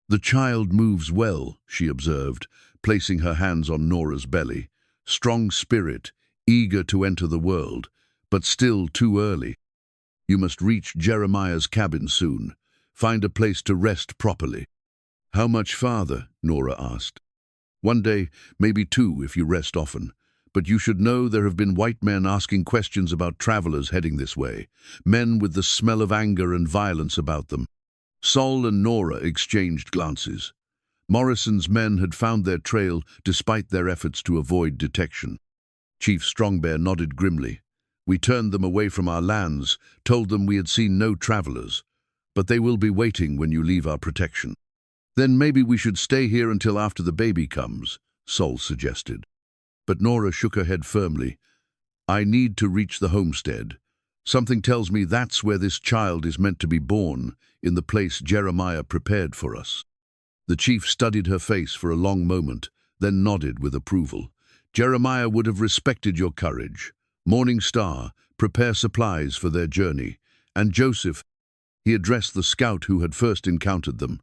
"The child moves well," she observed, placing her hands on Nora's belly. "Strong spirit, eager to enter the world, but still too early. You must reach Jeremiah's cabin soon. Find a place to rest properly." "How much farther?" Nora asked. "1 day, maybe 2 if you rest often. But you should know there have been white men asking questions about travelers heading this way, men with the smell of anger and violence about them." Sol and Nora exchanged glances. Morrison's men had found their trail despite their efforts to avoid detection. Chief Strongbear nodded grimly. "We turned them away from our lands, told them we had seen no travelers. But they will be waiting when you leave our protection." "Then maybe we should stay here until after the baby comes," Sol suggested. But Nora shook her head firmly. "I need to reach the homestead. Something tells me that's where this child is meant to be born, in the place Jeremiah prepared for us." The chief studied her face for a long moment, then nodded with approval. "Jeremiah would have respected your courage. Morning Star, prepare supplies for their journey. And Joseph," he addressed the scout who had first encountered them,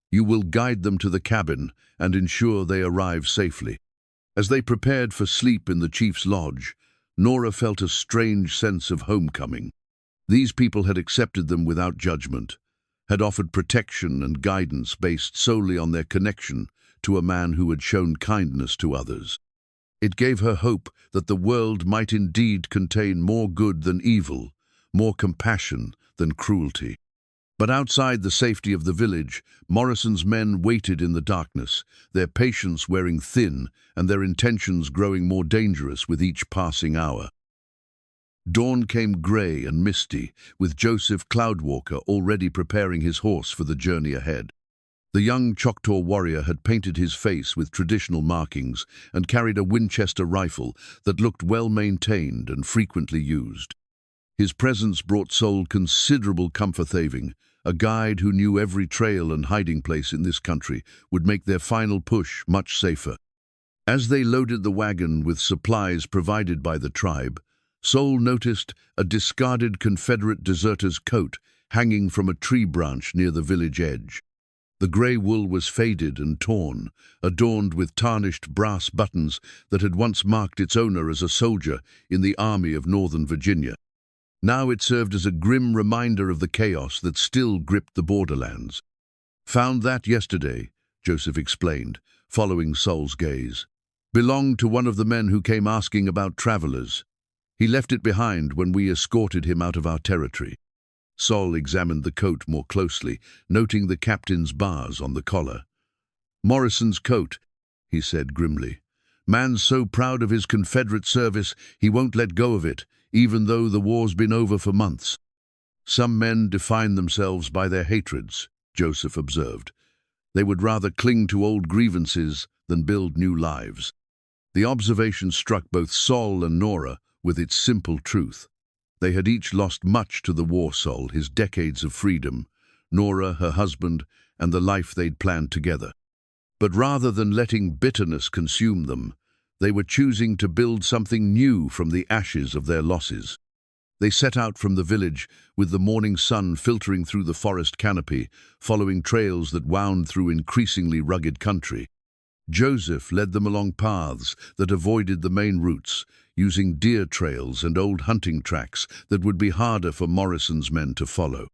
"you will guide them to the cabin and ensure they arrive safely." As they prepared for sleep in the chief's lodge, Nora felt a strange sense of homecoming. These people had accepted them without judgment, had offered protection and guidance based solely on their connection to a man who had shown kindness to others. It gave her hope that the world might indeed contain more good than evil, more compassion than cruelty. But outside the safety of the village, Morrison's men waited in the darkness, their patience wearing thin and their intentions growing more dangerous with each passing hour. Dawn came grey and misty, with Joseph Cloudwalker already preparing his horse for the journey ahead. The young Choctaw warrior had painted his face with traditional markings and carried a Winchester rifle that looked well-maintained and frequently used. His presence brought Sol considerable comfort. A guide who knew every trail and hiding place in this country would make their final push much safer. As they loaded the wagon with supplies provided by the tribe, Sol noticed a discarded Confederate deserter's coat hanging from a tree branch near the village edge. The grey wool was faded and torn, adorned with tarnished brass buttons that had once marked its owner as a soldier in the Army of Northern Virginia. Now it served as a grim reminder of the chaos that still gripped the borderlands. "Found that yesterday," Joseph explained, following Sol's gaze. "Belonged to one of the men who came asking about travelers. He left it behind when we escorted him out of our territory." Sol examined the coat more closely, noting the captain's bars on the collar. "Morrison's coat," he said grimly. "Man's so proud of his Confederate service he won't let go of it, even though the war's been over for months." "Some men define themselves by their hatreds," Joseph observed. "They would rather cling to old grievances than build new lives." The observation struck both Sol and Nora with its simple truth. They had each lost much to the war Sol, his decades of freedom, Nora, her husband, and the life they'd planned together. But rather than letting bitterness consume them, they were choosing to build something new from the ashes of their losses. They set out from the village, with the morning sun filtering through the forest canopy, following trails that wound through increasingly rugged country. Joseph led them along paths that avoided the main routes, using deer trails and old hunting tracks that would be harder for Morrison's men to follow.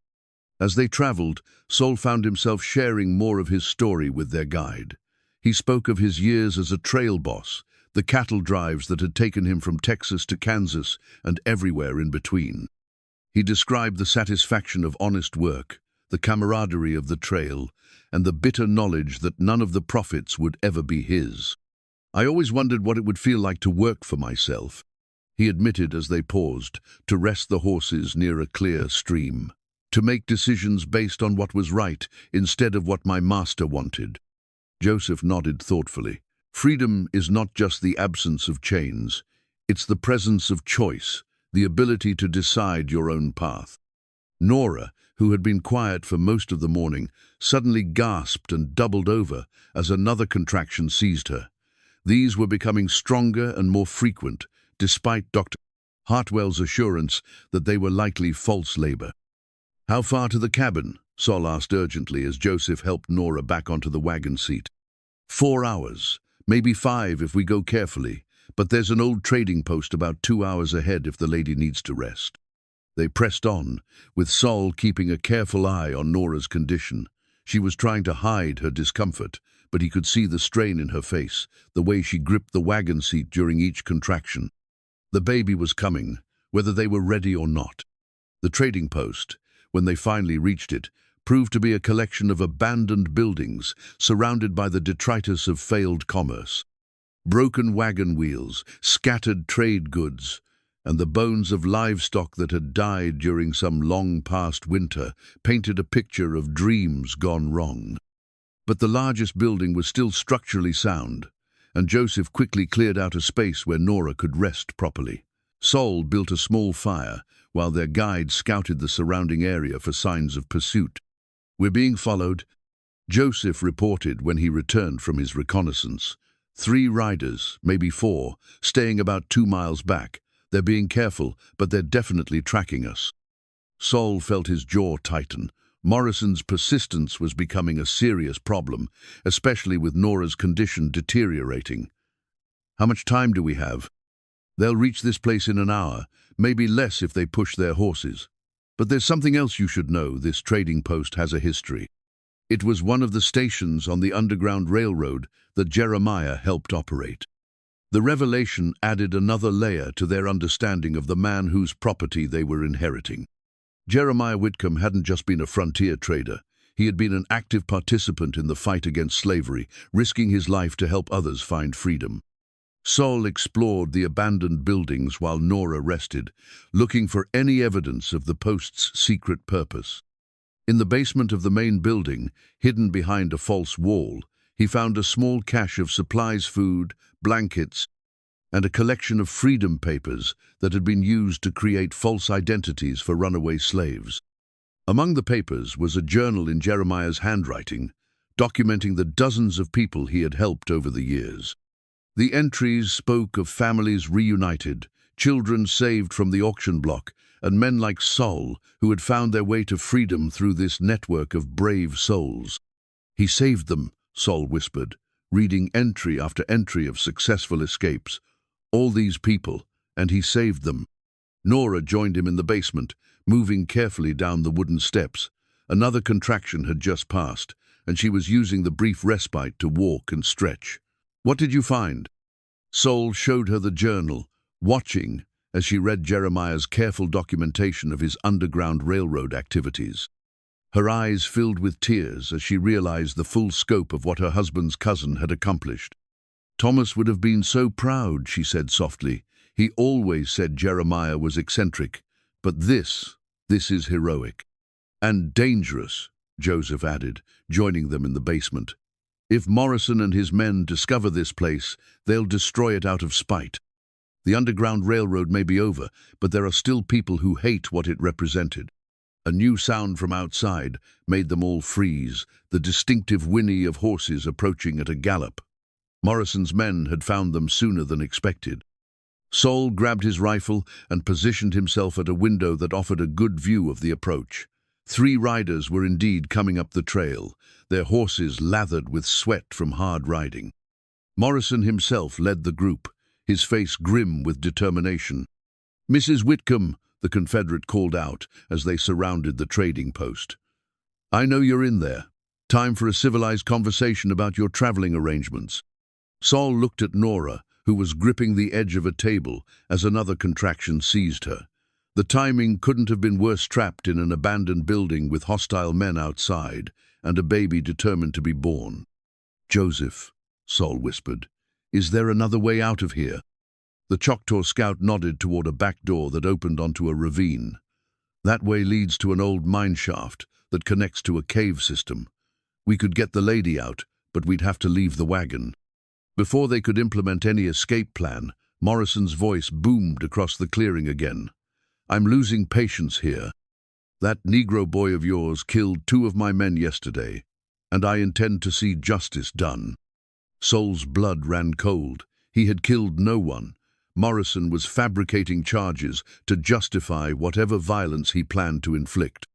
As they traveled, Sol found himself sharing more of his story with their guide. He spoke of his years as a trail boss, the cattle drives that had taken him from Texas to Kansas and everywhere in between. He described the satisfaction of honest work, the camaraderie of the trail, and the bitter knowledge that none of the profits would ever be his. "I always wondered what it would feel like to work for myself," he admitted as they paused, to rest the horses near a clear stream. "To make decisions based on what was right instead of what my master wanted." Joseph nodded thoughtfully. "Freedom is not just the absence of chains. It's the presence of choice, the ability to decide your own path." Nora, who had been quiet for most of the morning, suddenly gasped and doubled over as another contraction seized her. These were becoming stronger and more frequent, despite Dr. Hartwell's assurance that they were likely false labor. "How far to the cabin?" Sol asked urgently as Joseph helped Nora back onto the wagon seat. 4 hours, maybe 5 if we go carefully, but there's an old trading post about 2 hours ahead if the lady needs to rest. They pressed on, with Sol keeping a careful eye on Nora's condition. She was trying to hide her discomfort, but he could see the strain in her face, the way she gripped the wagon seat during each contraction. The baby was coming, whether they were ready or not. The trading post, when they finally reached it, proved to be a collection of abandoned buildings surrounded by the detritus of failed commerce. Broken wagon wheels, scattered trade goods, and the bones of livestock that had died during some long-past winter painted a picture of dreams gone wrong. But the largest building was still structurally sound, and Joseph quickly cleared out a space where Nora could rest properly. Sol built a small fire, while their guide scouted the surrounding area for signs of pursuit. "We're being followed," Joseph reported when he returned from his reconnaissance. 3 riders, maybe 4, staying about 2 miles back. "They're being careful, but they're definitely tracking us." Sol felt his jaw tighten. Morrison's persistence was becoming a serious problem, especially with Nora's condition deteriorating. "How much time do we have?" "They'll reach this place in an hour, maybe less if they push their horses. But there's something else you should know. This trading post has a history. It was one of the stations on the Underground Railroad that Jeremiah helped operate." The revelation added another layer to their understanding of the man whose property they were inheriting. Jeremiah Whitcomb hadn't just been a frontier trader. He had been an active participant in the fight against slavery, risking his life to help others find freedom. Sol explored the abandoned buildings while Nora rested, looking for any evidence of the post's secret purpose. In the basement of the main building, hidden behind a false wall, he found a small cache of supplies, food, blankets, and a collection of freedom papers that had been used to create false identities for runaway slaves. Among the papers was a journal in Jeremiah's handwriting, documenting the dozens of people he had helped over the years. The entries spoke of families reunited, children saved from the auction block, and men like Sol who had found their way to freedom through this network of brave souls. "He saved them," Sol whispered, reading entry after entry of successful escapes. "All these people, and he saved them." Nora joined him in the basement, moving carefully down the wooden steps. Another contraction had just passed, and she was using the brief respite to walk and stretch. "What did you find?" Sol showed her the journal, watching as she read Jeremiah's careful documentation of his Underground Railroad activities. Her eyes filled with tears as she realized the full scope of what her husband's cousin had accomplished. "Thomas would have been so proud," she said softly. "He always said Jeremiah was eccentric, but this is heroic." "And dangerous," Joseph added, joining them in the basement. "If Morrison and his men discover this place, they'll destroy it out of spite. The Underground Railroad may be over, but there are still people who hate what it represented." A new sound from outside made them all freeze, the distinctive whinny of horses approaching at a gallop. Morrison's men had found them sooner than expected. Sol grabbed his rifle and positioned himself at a window that offered a good view of the approach. 3 riders were indeed coming up the trail, their horses lathered with sweat from hard riding. Morrison himself led the group, his face grim with determination. "Mrs. Whitcomb," the Confederate called out as they surrounded the trading post. "I know you're in there. Time for a civilized conversation about your traveling arrangements." Sol looked at Nora, who was gripping the edge of a table as another contraction seized her. The timing couldn't have been worse, trapped in an abandoned building with hostile men outside and a baby determined to be born. "Joseph," Sol whispered, "is there another way out of here?" The Choctaw scout nodded toward a back door that opened onto a ravine. "That way leads to an old mine shaft that connects to a cave system. We could get the lady out, but we'd have to leave the wagon." Before they could implement any escape plan, Morrison's voice boomed across the clearing again. "I'm losing patience here. That Negro boy of yours killed 2 of my men yesterday, and I intend to see justice done." Sol's blood ran cold. He had killed no one. Morrison was fabricating charges to justify whatever violence he planned to inflict.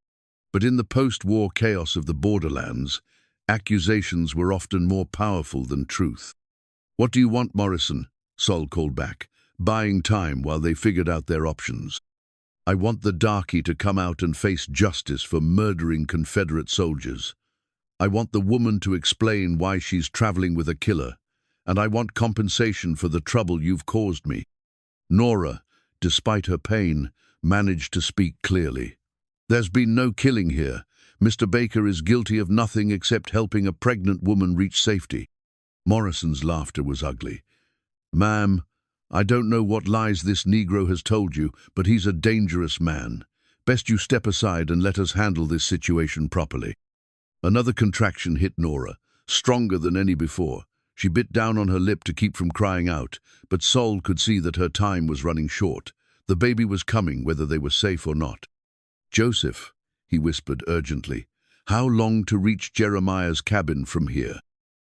But in the post-war chaos of the borderlands, accusations were often more powerful than truth. "What do you want, Morrison?" Sol called back, buying time while they figured out their options. "I want the darky to come out and face justice for murdering Confederate soldiers. I want the woman to explain why she's traveling with a killer, and I want compensation for the trouble you've caused me." Nora, despite her pain, managed to speak clearly. "There's been no killing here. Mr. Baker is guilty of nothing except helping a pregnant woman reach safety." Morrison's laughter was ugly. "Ma'am, I don't know what lies this Negro has told you, but he's a dangerous man. Best you step aside and let us handle this situation properly." Another contraction hit Nora, stronger than any before. She bit down on her lip to keep from crying out, but Sol could see that her time was running short. The baby was coming, whether they were safe or not. "Joseph," he whispered urgently, "how long to reach Jeremiah's cabin from here?"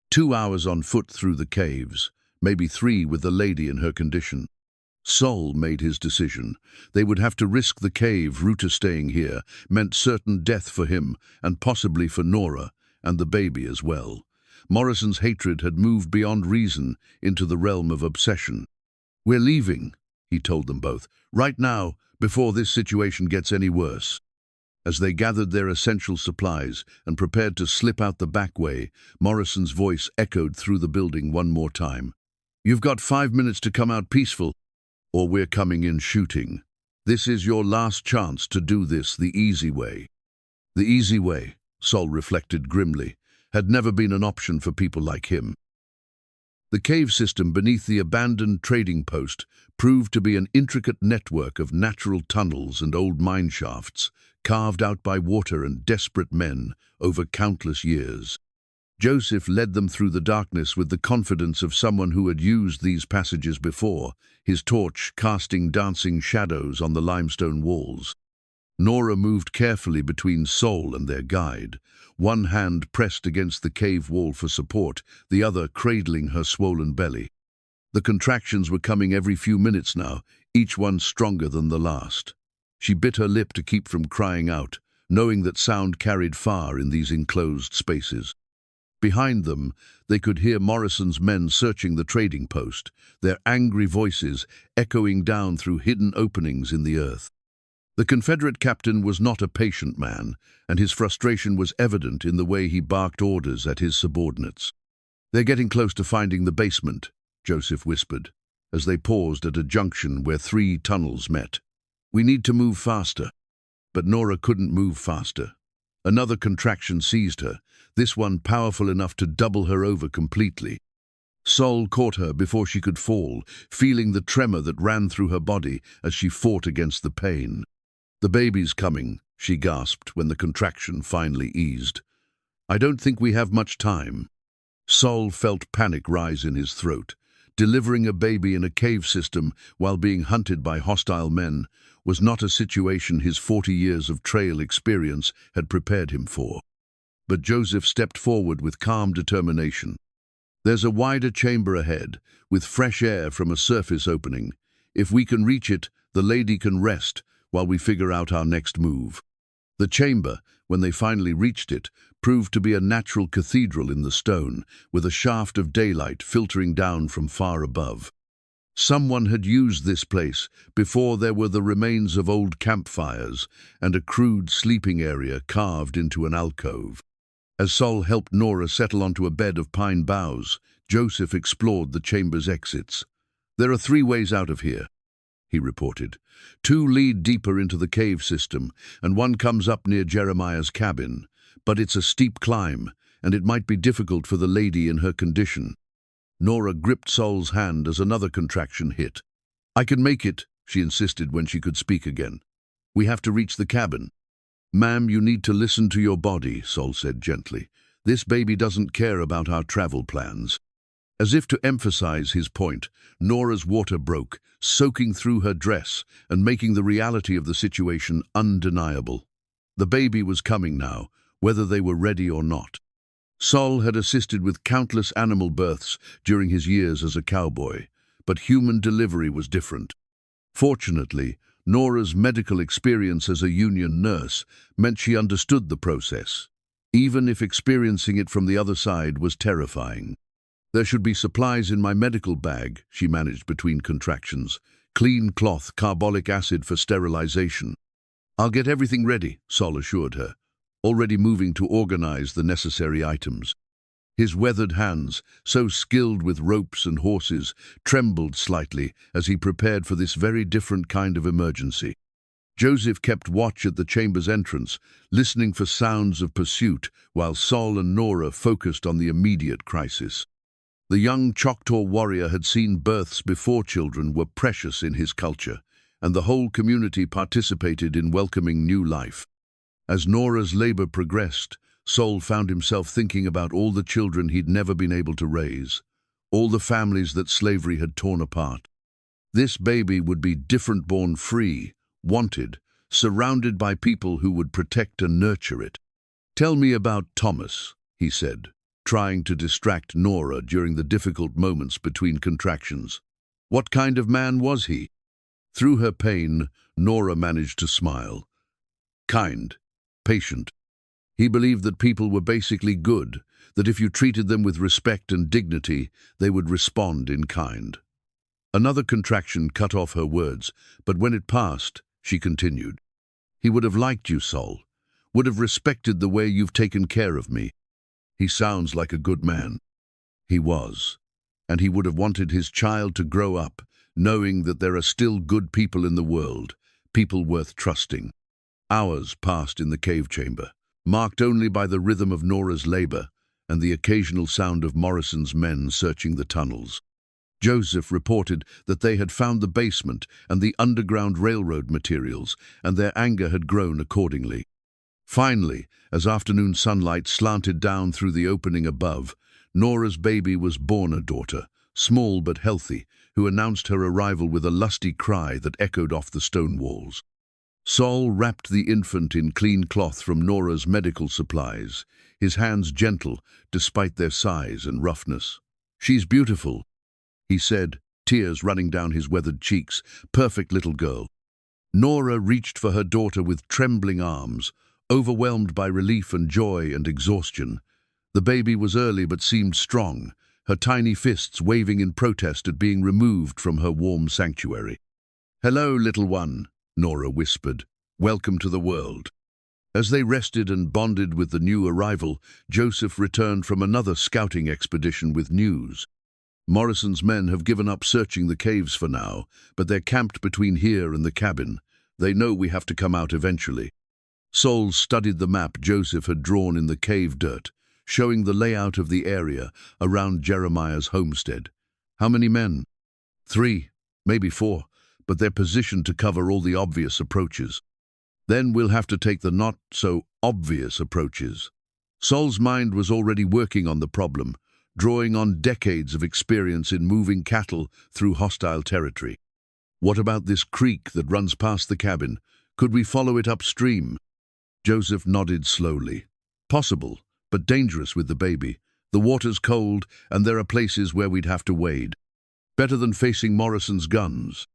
2 hours on foot through the caves, maybe 3 with the lady in her condition. Sol made his decision. They would have to risk the cave. Ruta staying here meant certain death for him, and possibly for Nora, and the baby as well. Morrison's hatred had moved beyond reason into the realm of obsession. "We're leaving," he told them both, "right now, before this situation gets any worse." As they gathered their essential supplies and prepared to slip out the back way, Morrison's voice echoed through the building one more time. "You've got 5 minutes to come out peaceful, or we're coming in shooting. This is your last chance to do this the easy way." The easy way, Sol reflected grimly, had never been an option for people like him. The cave system beneath the abandoned trading post proved to be an intricate network of natural tunnels and old mine shafts, carved out by water and desperate men over countless years. Joseph led them through the darkness with the confidence of someone who had used these passages before, his torch casting dancing shadows on the limestone walls. Nora moved carefully between Sol and their guide, one hand pressed against the cave wall for support, the other cradling her swollen belly. The contractions were coming every few minutes now, each one stronger than the last. She bit her lip to keep from crying out, knowing that sound carried far in these enclosed spaces. Behind them, they could hear Morrison's men searching the trading post, their angry voices echoing down through hidden openings in the earth. The Confederate captain was not a patient man, and his frustration was evident in the way he barked orders at his subordinates. "They're getting close to finding the basement," Joseph whispered, as they paused at a junction where 3 tunnels met. "We need to move faster." But Nora couldn't move faster. Another contraction seized her, this one powerful enough to double her over completely. Sol caught her before she could fall, feeling the tremor that ran through her body as she fought against the pain. "The baby's coming," she gasped when the contraction finally eased. "I don't think we have much time." Sol felt panic rise in his throat. Delivering a baby in a cave system while being hunted by hostile men was not a situation his 40 years of trail experience had prepared him for. But Joseph stepped forward with calm determination. "There's a wider chamber ahead, with fresh air from a surface opening. If we can reach it, the lady can rest while we figure out our next move." The chamber, when they finally reached it, proved to be a natural cathedral in the stone, with a shaft of daylight filtering down from far above. Someone had used this place before there were the remains of old campfires and a crude sleeping area carved into an alcove. As Sol helped Nora settle onto a bed of pine boughs, Joseph explored the chamber's exits. "There are 3 ways out of here," he reported. 2 lead deeper into the cave system, and 1 comes up near Jeremiah's cabin. But it's a steep climb, and it might be difficult for the lady in her condition. Nora gripped Sol's hand as another contraction hit. "I can make it," she insisted when she could speak again. "We have to reach the cabin." "Ma'am, you need to listen to your body," Sol said gently. "This baby doesn't care about our travel plans." As if to emphasize his point, Nora's water broke, soaking through her dress and making the reality of the situation undeniable. The baby was coming now, whether they were ready or not. Sol had assisted with countless animal births during his years as a cowboy, but human delivery was different. Fortunately, Nora's medical experience as a union nurse meant she understood the process, even if experiencing it from the other side was terrifying. "There should be supplies in my medical bag," she managed between contractions. "Clean cloth, carbolic acid for sterilization." "I'll get everything ready," Sol assured her, already moving to organize the necessary items. His weathered hands, so skilled with ropes and horses, trembled slightly as he prepared for this very different kind of emergency. Joseph kept watch at the chamber's entrance, listening for sounds of pursuit, while Sol and Nora focused on the immediate crisis. The young Choctaw warrior had seen births before children were precious in his culture, and the whole community participated in welcoming new life. As Nora's labor progressed, Sol found himself thinking about all the children he'd never been able to raise, all the families that slavery had torn apart. This baby would be different, born free, wanted, surrounded by people who would protect and nurture it. "Tell me about Thomas," he said, trying to distract Nora during the difficult moments between contractions. "What kind of man was he?" Through her pain, Nora managed to smile. "Kind, patient. He believed that people were basically good, that if you treated them with respect and dignity, they would respond in kind." Another contraction cut off her words, but when it passed, she continued. "He would have liked you, Sol, would have respected the way you've taken care of me. He sounds like a good man." He was, and he would have wanted his child to grow up, knowing that there are still good people in the world, people worth trusting. Hours passed in the cave chamber, marked only by the rhythm of Nora's labor and the occasional sound of Morrison's men searching the tunnels. Joseph reported that they had found the basement and the underground railroad materials, and their anger had grown accordingly. Finally, as afternoon sunlight slanted down through the opening above, Nora's baby was born, a daughter, small but healthy, who announced her arrival with a lusty cry that echoed off the stone walls. Sol wrapped the infant in clean cloth from Nora's medical supplies, his hands gentle despite their size and roughness. "She's beautiful," he said, tears running down his weathered cheeks. "Perfect little girl." Nora reached for her daughter with trembling arms, overwhelmed by relief and joy and exhaustion. The baby was early but seemed strong, her tiny fists waving in protest at being removed from her warm sanctuary. "Hello, little one," Nora whispered. "Welcome to the world." As they rested and bonded with the new arrival, Joseph returned from another scouting expedition with news. "Morrison's men have given up searching the caves for now, but they're camped between here and the cabin. They know we have to come out eventually." Sol studied the map Joseph had drawn in the cave dirt, showing the layout of the area around Jeremiah's homestead. "How many men?" "3, maybe 4, but they're positioned to cover all the obvious approaches." "Then we'll have to take the not-so-obvious approaches." Sol's mind was already working on the problem, drawing on decades of experience in moving cattle through hostile territory. "What about this creek that runs past the cabin? Could we follow it upstream?" Joseph nodded slowly. "Possible, but dangerous with the baby. The water's cold, and there are places where we'd have to wade. Better than facing Morrison's guns."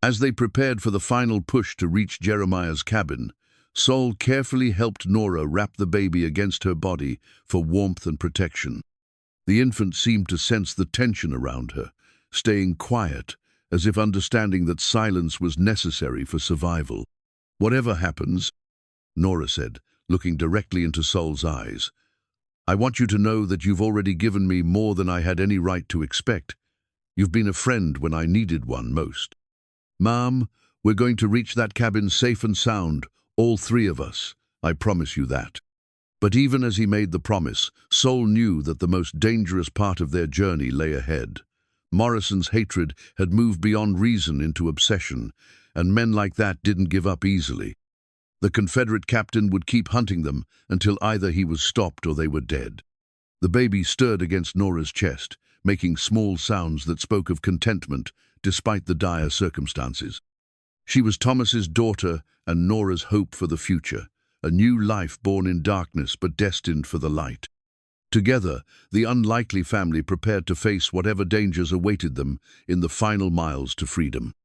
As they prepared for the final push to reach Jeremiah's cabin, Sol carefully helped Nora wrap the baby against her body for warmth and protection. The infant seemed to sense the tension around her, staying quiet, as if understanding that silence was necessary for survival. "Whatever happens," Nora said, looking directly into Sol's eyes, "I want you to know that you've already given me more than I had any right to expect. You've been a friend when I needed one most. Ma'am, we're going to reach that cabin safe and sound, all three of us. I promise you that. But even as he made the promise, Sol knew that the most dangerous part of their journey lay ahead. Morrison's hatred had moved beyond reason into obsession, and men like that didn't give up easily. The Confederate captain would keep hunting them until either he was stopped or they were dead. The baby stirred against Nora's chest, making small sounds that spoke of contentment despite the dire circumstances. She was Thomas's daughter and Nora's hope for the future, a new life born in darkness but destined for the light. Together, the unlikely family prepared to face whatever dangers awaited them in the final miles to freedom.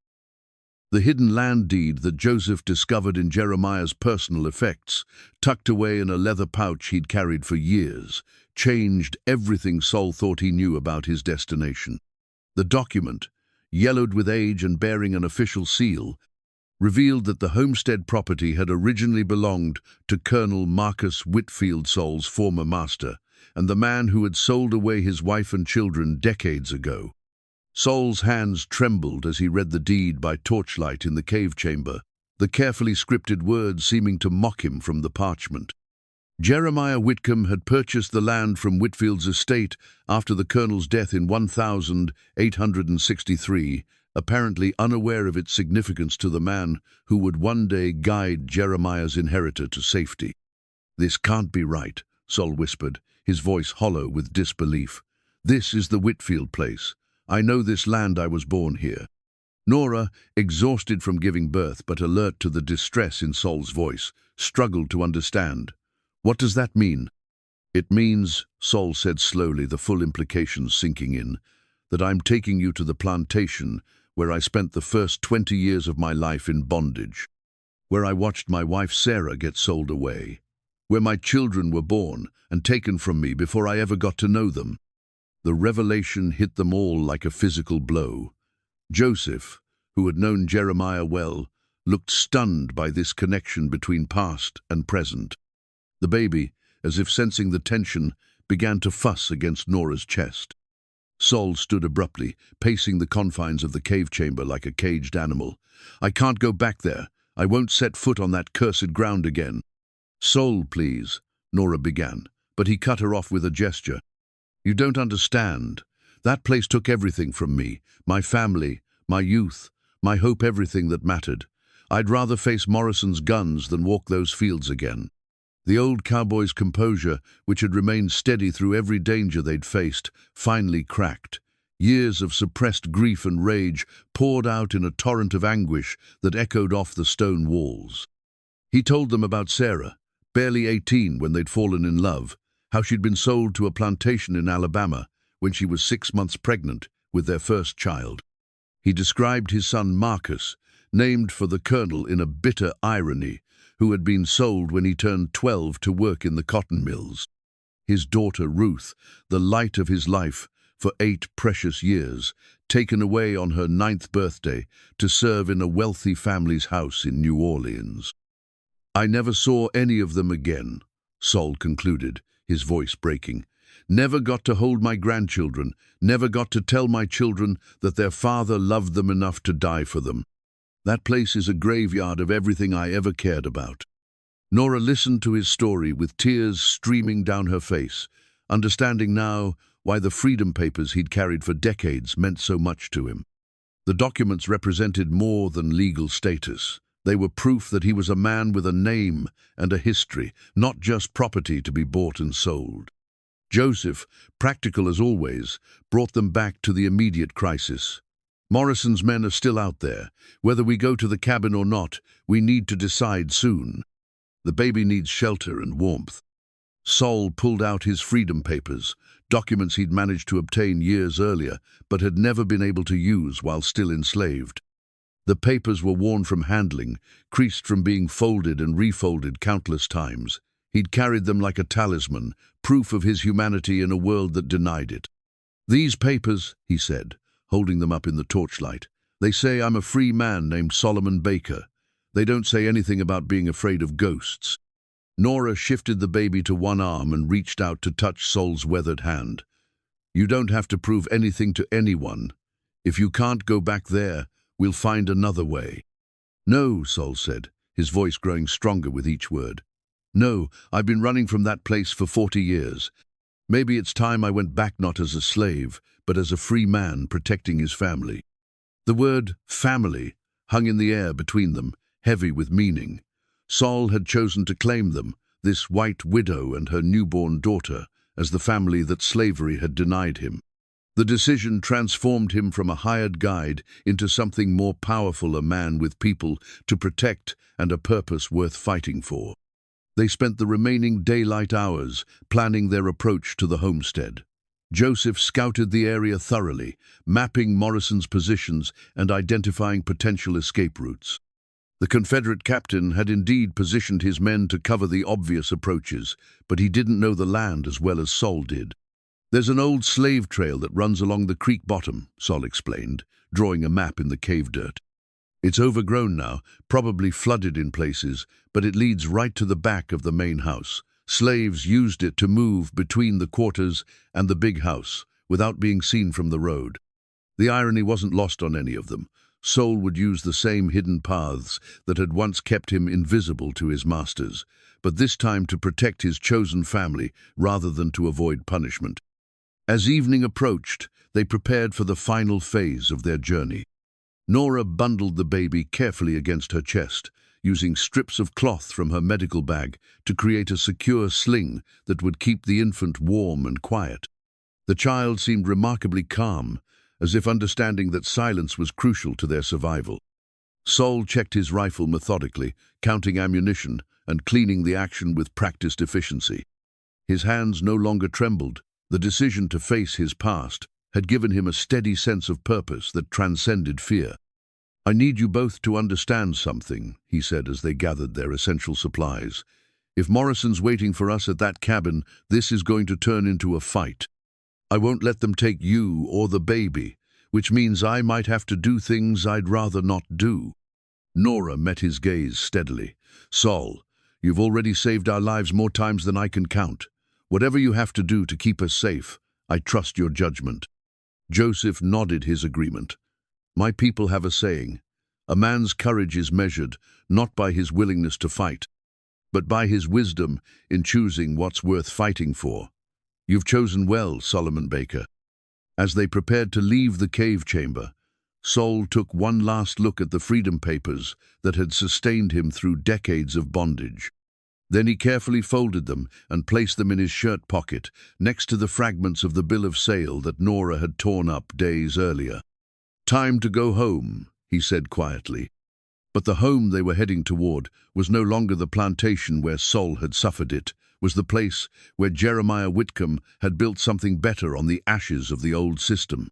The hidden land deed that Joseph discovered in Jeremiah's personal effects, tucked away in a leather pouch he'd carried for years, changed everything Sol thought he knew about his destination. The document, yellowed with age and bearing an official seal, revealed that the homestead property had originally belonged to Colonel Marcus Whitfield, Sol's former master, and the man who had sold away his wife and children decades ago. Sol's hands trembled as he read the deed by torchlight in the cave chamber, the carefully scripted words seeming to mock him from the parchment. Jeremiah Whitcomb had purchased the land from Whitfield's estate after the colonel's death in 1863, apparently unaware of its significance to the man who would one day guide Jeremiah's inheritor to safety. "This can't be right," Sol whispered, his voice hollow with disbelief. "This is the Whitfield place. I know this land. I was born here." Nora, exhausted from giving birth but alert to the distress in Sol's voice, struggled to understand. "What does that mean?" "It means," Sol said slowly, the full implications sinking in, "that I'm taking you to the plantation where I spent the first 20 years of my life in bondage, where I watched my wife Sarah get sold away, where my children were born and taken from me before I ever got to know them." The revelation hit them all like a physical blow. Joseph, who had known Jeremiah well, looked stunned by this connection between past and present. The baby, as if sensing the tension, began to fuss against Nora's chest. Sol stood abruptly, pacing the confines of the cave chamber like a caged animal. "I can't go back there. I won't set foot on that cursed ground again." "Sol, please," Nora began, but he cut her off with a gesture. "You don't understand. That place took everything from me, my family, my youth, my hope, everything that mattered. I'd rather face Morrison's guns than walk those fields again." The old cowboy's composure, which had remained steady through every danger they'd faced, finally cracked. Years of suppressed grief and rage poured out in a torrent of anguish that echoed off the stone walls. He told them about Sarah, barely 18 when they'd fallen in love, how she'd been sold to a plantation in Alabama when she was 6 months pregnant with their first child. He described his son Marcus, named for the colonel in a bitter irony, who had been sold when he turned 12 to work in the cotton mills. His daughter Ruth, the light of his life for 8 precious years, taken away on her 9th birthday to serve in a wealthy family's house in New Orleans. "I never saw any of them again," Sol concluded, his voice breaking. "Never got to hold my grandchildren, never got to tell my children that their father loved them enough to die for them. That place is a graveyard of everything I ever cared about." Nora listened to his story with tears streaming down her face, understanding now why the freedom papers he'd carried for decades meant so much to him. The documents represented more than legal status. They were proof that he was a man with a name and a history, not just property to be bought and sold. Joseph, practical as always, brought them back to the immediate crisis. "Morrison's men are still out there. Whether we go to the cabin or not, we need to decide soon. The baby needs shelter and warmth." Sol pulled out his freedom papers, documents he'd managed to obtain years earlier, but had never been able to use while still enslaved. The papers were worn from handling, creased from being folded and refolded countless times. He'd carried them like a talisman, proof of his humanity in a world that denied it. "These papers," he said, holding them up in the torchlight, "they say I'm a free man named Solomon Baker. They don't say anything about being afraid of ghosts." Nora shifted the baby to one arm and reached out to touch Sol's weathered hand. "You don't have to prove anything to anyone. If you can't go back there, we'll find another way. No, Sol said, his voice growing stronger with each word. No, I've been running from that place for 40 years. Maybe it's time I went back not as a slave, but as a free man protecting his family. The word family hung in the air between them, heavy with meaning. Sol had chosen to claim them, this white widow and her newborn daughter, as the family that slavery had denied him. The decision transformed him from a hired guide into something more powerful, a man with people to protect and a purpose worth fighting for. They spent the remaining daylight hours planning their approach to the homestead. Joseph scouted the area thoroughly, mapping Morrison's positions and identifying potential escape routes. The Confederate captain had indeed positioned his men to cover the obvious approaches, but he didn't know the land as well as Sol did. There's an old slave trail that runs along the creek bottom, Sol explained, drawing a map in the cave dirt. It's overgrown now, probably flooded in places, but it leads right to the back of the main house. Slaves used it to move between the quarters and the big house, without being seen from the road. The irony wasn't lost on any of them. Sol would use the same hidden paths that had once kept him invisible to his masters, but this time to protect his chosen family rather than to avoid punishment. As evening approached, they prepared for the final phase of their journey. Nora bundled the baby carefully against her chest, using strips of cloth from her medical bag to create a secure sling that would keep the infant warm and quiet. The child seemed remarkably calm, as if understanding that silence was crucial to their survival. Sol checked his rifle methodically, counting ammunition and cleaning the action with practiced efficiency. His hands no longer trembled. The decision to face his past had given him a steady sense of purpose that transcended fear. "I need you both to understand something," he said as they gathered their essential supplies. "If Morrison's waiting for us at that cabin, this is going to turn into a fight. I won't let them take you or the baby, which means I might have to do things I'd rather not do." Nora met his gaze steadily. "Sol, you've already saved our lives more times than I can count. Whatever you have to do to keep us safe, I trust your judgment." Joseph nodded his agreement. "My people have a saying. A man's courage is measured not by his willingness to fight, but by his wisdom in choosing what's worth fighting for. You've chosen well, Solomon Baker." As they prepared to leave the cave chamber, Sol took one last look at the freedom papers that had sustained him through decades of bondage. Then he carefully folded them and placed them in his shirt pocket, next to the fragments of the bill of sale that Nora had torn up days earlier. "Time to go home," he said quietly. But the home they were heading toward was no longer the plantation where Sol had suffered. It was the place where Nora Whitcomb had built something better on the ashes of the old system.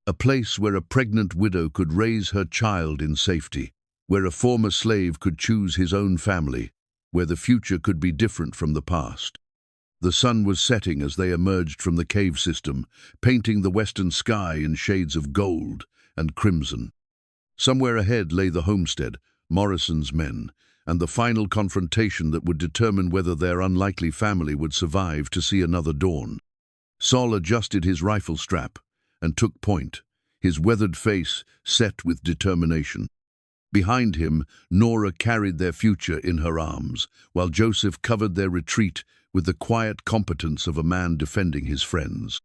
A place where a pregnant widow could raise her child in safety, where a former slave could choose his own family, where the future could be different from the past. The sun was setting as they emerged from the cave system, painting the western sky in shades of gold and crimson. Somewhere ahead lay the homestead, Morrison's men, and the final confrontation that would determine whether their unlikely family would survive to see another dawn. Sol adjusted his rifle strap and took point, his weathered face set with determination. Behind him, Nora carried their future in her arms, while Joseph covered their retreat with the quiet competence of a man defending his friends.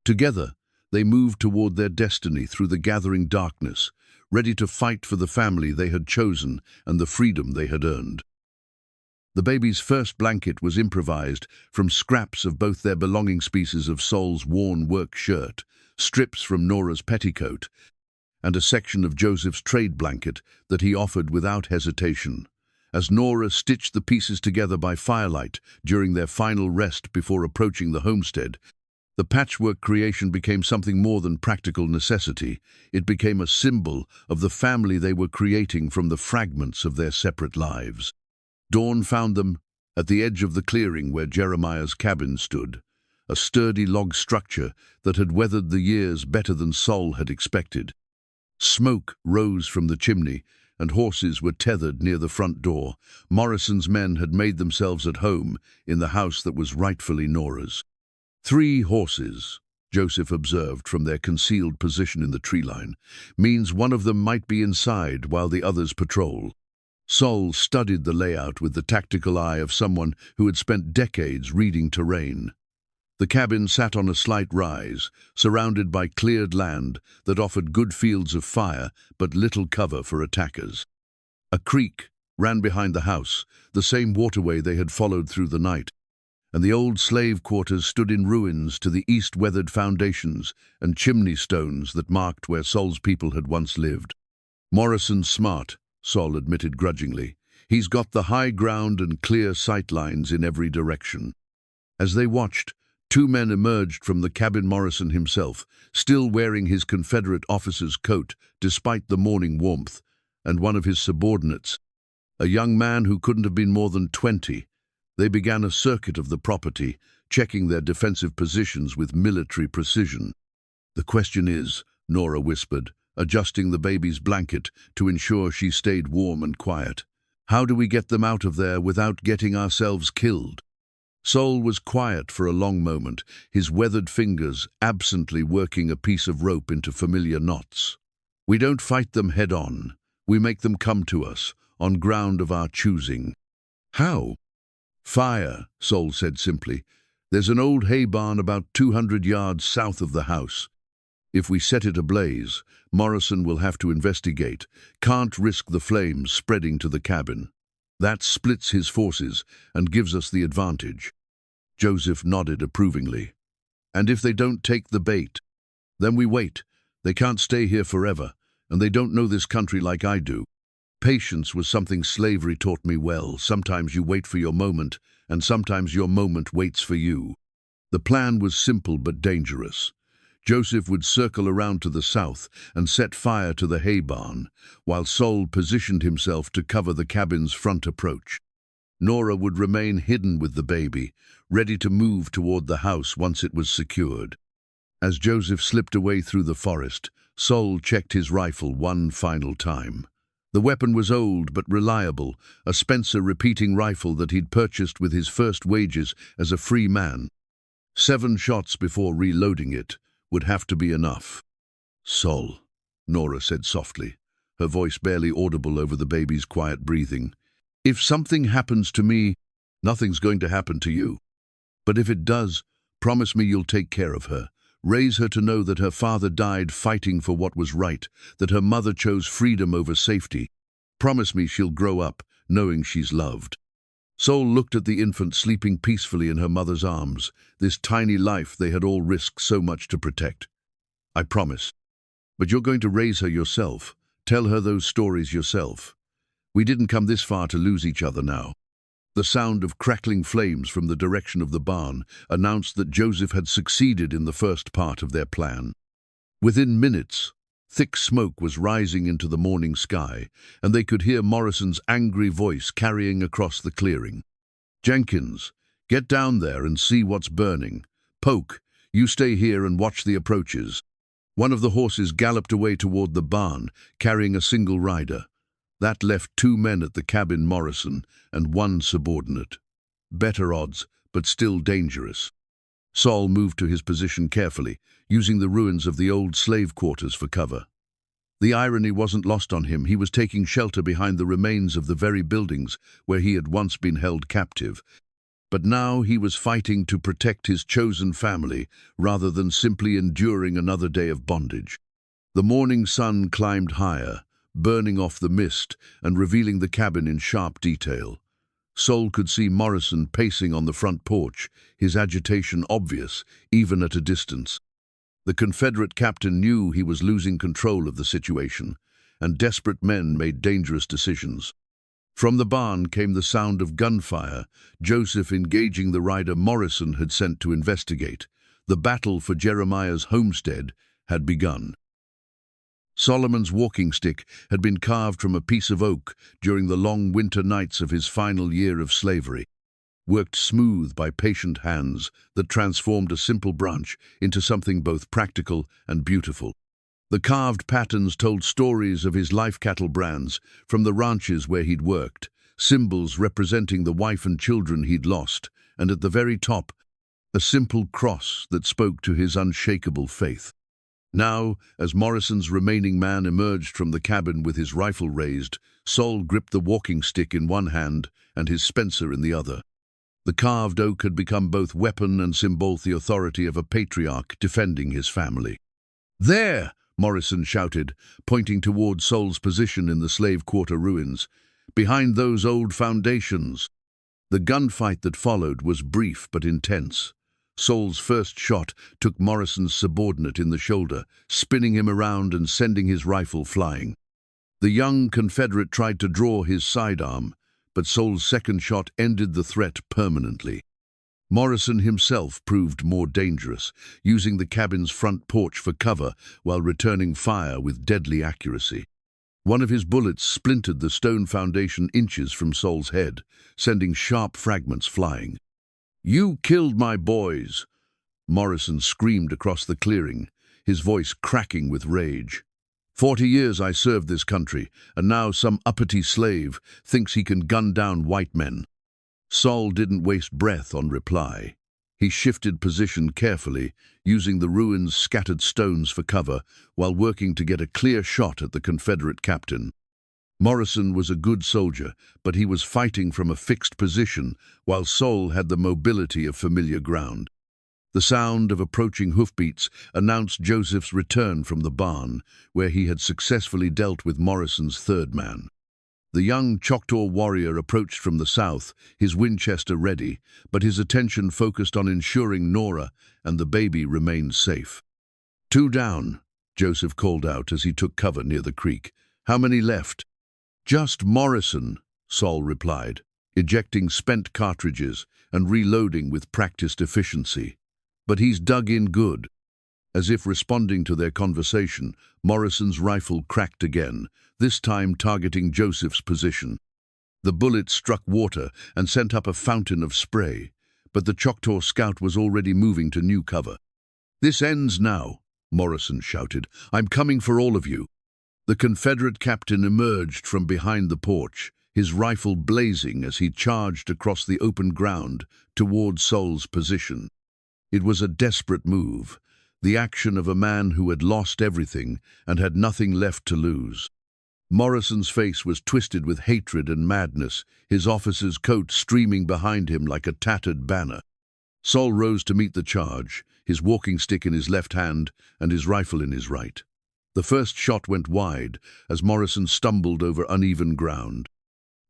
Together, they moved toward their destiny through the gathering darkness, ready to fight for the family they had chosen and the freedom they had earned. The baby's first blanket was improvised from scraps of both their belongings, pieces of Sol's worn work shirt, strips from Nora's petticoat, and a section of Joseph's trade blanket that he offered without hesitation. As Nora stitched the pieces together by firelight during their final rest before approaching the homestead, the patchwork creation became something more than practical necessity. It became a symbol of the family they were creating from the fragments of their separate lives. Dawn found them at the edge of the clearing where Jeremiah's cabin stood, a sturdy log structure that had weathered the years better than Sol had expected. Smoke rose from the chimney, and horses were tethered near the front door. Morrison's men had made themselves at home in the house that was rightfully Nora's. 3 horses, Joseph observed from their concealed position in the tree line, means one of them might be inside while the others patrol. Sol studied the layout with the tactical eye of someone who had spent decades reading terrain. The cabin sat on a slight rise, surrounded by cleared land that offered good fields of fire but little cover for attackers. A creek ran behind the house, the same waterway they had followed through the night, and the old slave quarters stood in ruins to the east-weathered foundations and chimney stones that marked where Sol's people had once lived. "Morrison's smart," Sol admitted grudgingly. "He's got the high ground and clear sight lines in every direction." As they watched, two men emerged from the cabin. Morrison himself, still wearing his Confederate officer's coat despite the morning warmth, and one of his subordinates, a young man who couldn't have been more than 20. They began a circuit of the property, checking their defensive positions with military precision. "The question is," Nora whispered, adjusting the baby's blanket to ensure she stayed warm and quiet, "how do we get them out of there without getting ourselves killed?" Sol was quiet for a long moment, his weathered fingers absently working a piece of rope into familiar knots. "We don't fight them head-on. We make them come to us, on ground of our choosing." "How?" "Fire," Sol said simply. "There's an old hay barn about 200 yards south of the house. If we set it ablaze, Morrison will have to investigate. Can't risk the flames spreading to the cabin. That splits his forces and gives us the advantage." Joseph nodded approvingly. "And if they don't take the bait?" "Then we wait. They can't stay here forever, and they don't know this country like I do. Patience was something slavery taught me well. Sometimes you wait for your moment, and sometimes your moment waits for you." The plan was simple but dangerous. Joseph would circle around to the south and set fire to the hay barn, while Sol positioned himself to cover the cabin's front approach. Nora would remain hidden with the baby, ready to move toward the house once it was secured. As Joseph slipped away through the forest, Sol checked his rifle one final time. The weapon was old but reliable, a Spencer repeating rifle that he'd purchased with his first wages as a free man. 7 shots before reloading it would have to be enough. "Sol," Nora said softly, her voice barely audible over the baby's quiet breathing. "If something happens to me, nothing's going to happen to you. But if it does, promise me you'll take care of her. Raise her to know that her father died fighting for what was right, that her mother chose freedom over safety. Promise me she'll grow up knowing she's loved." Sol looked at the infant sleeping peacefully in her mother's arms, this tiny life they had all risked so much to protect. "I promise. But you're going to raise her yourself. Tell her those stories yourself. We didn't come this far to lose each other now." The sound of crackling flames from the direction of the barn announced that Joseph had succeeded in the first part of their plan. Within minutes, thick smoke was rising into the morning sky, and they could hear Morrison's angry voice carrying across the clearing. "Jenkins, get down there and see what's burning. Poke, you stay here and watch the approaches." One of the horses galloped away toward the barn, carrying a single rider. That left 2 men at the cabin, Morrison and 1 subordinate. Better odds, but still dangerous. Sol moved to his position carefully, using the ruins of the old slave quarters for cover. The irony wasn't lost on him. He was taking shelter behind the remains of the very buildings where he had once been held captive. But now he was fighting to protect his chosen family rather than simply enduring another day of bondage. The morning sun climbed higher, burning off the mist and revealing the cabin in sharp detail. Sol could see Morrison pacing on the front porch, his agitation obvious, even at a distance. The Confederate captain knew he was losing control of the situation, and desperate men made dangerous decisions. From the barn came the sound of gunfire, Joseph engaging the rider Morrison had sent to investigate. The battle for Jeremiah's homestead had begun. Solomon's walking stick had been carved from a piece of oak during the long winter nights of his final year of slavery, worked smooth by patient hands that transformed a simple branch into something both practical and beautiful. The carved patterns told stories of his life cattle brands from the ranches where he'd worked, symbols representing the wife and children he'd lost, and at the very top, a simple cross that spoke to his unshakable faith. Now, as Morrison's remaining man emerged from the cabin with his rifle raised, Sol gripped the walking stick in one hand and his Spencer in the other. The carved oak had become both weapon and symbol, the authority of a patriarch defending his family. "There!" Morrison shouted, pointing toward Sol's position in the slave quarter ruins. "Behind those old foundations." The gunfight that followed was brief but intense. Sol's first shot took Morrison's subordinate in the shoulder, spinning him around and sending his rifle flying. The young Confederate tried to draw his sidearm, but Sol's second shot ended the threat permanently. Morrison himself proved more dangerous, using the cabin's front porch for cover while returning fire with deadly accuracy. One of his bullets splintered the stone foundation inches from Sol's head, sending sharp fragments flying. "You killed my boys!" Morrison screamed across the clearing, his voice cracking with rage. 40 years I served this country, and now some uppity slave thinks he can gun down white men." Sol didn't waste breath on reply. He shifted position carefully, using the ruins' scattered stones for cover, while working to get a clear shot at the Confederate captain. Morrison was a good soldier, but he was fighting from a fixed position, while Sol had the mobility of familiar ground. The sound of approaching hoofbeats announced Joseph's return from the barn, where he had successfully dealt with Morrison's third man. The young Choctaw warrior approached from the south, his Winchester ready, but his attention focused on ensuring Nora and the baby remained safe. "Two down," Joseph called out as he took cover near the creek. "How many left?" "Just Morrison," Sol replied, ejecting spent cartridges and reloading with practiced efficiency. "But he's dug in good." As if responding to their conversation, Morrison's rifle cracked again, this time targeting Joseph's position. The bullet struck water and sent up a fountain of spray, but the Choctaw scout was already moving to new cover. "This ends now," Morrison shouted. "I'm coming for all of you." The Confederate captain emerged from behind the porch, his rifle blazing as he charged across the open ground toward Sol's position. It was a desperate move, the action of a man who had lost everything and had nothing left to lose. Morrison's face was twisted with hatred and madness, his officer's coat streaming behind him like a tattered banner. Sol rose to meet the charge, his walking stick in his left hand and his rifle in his right. The first shot went wide as Morrison stumbled over uneven ground.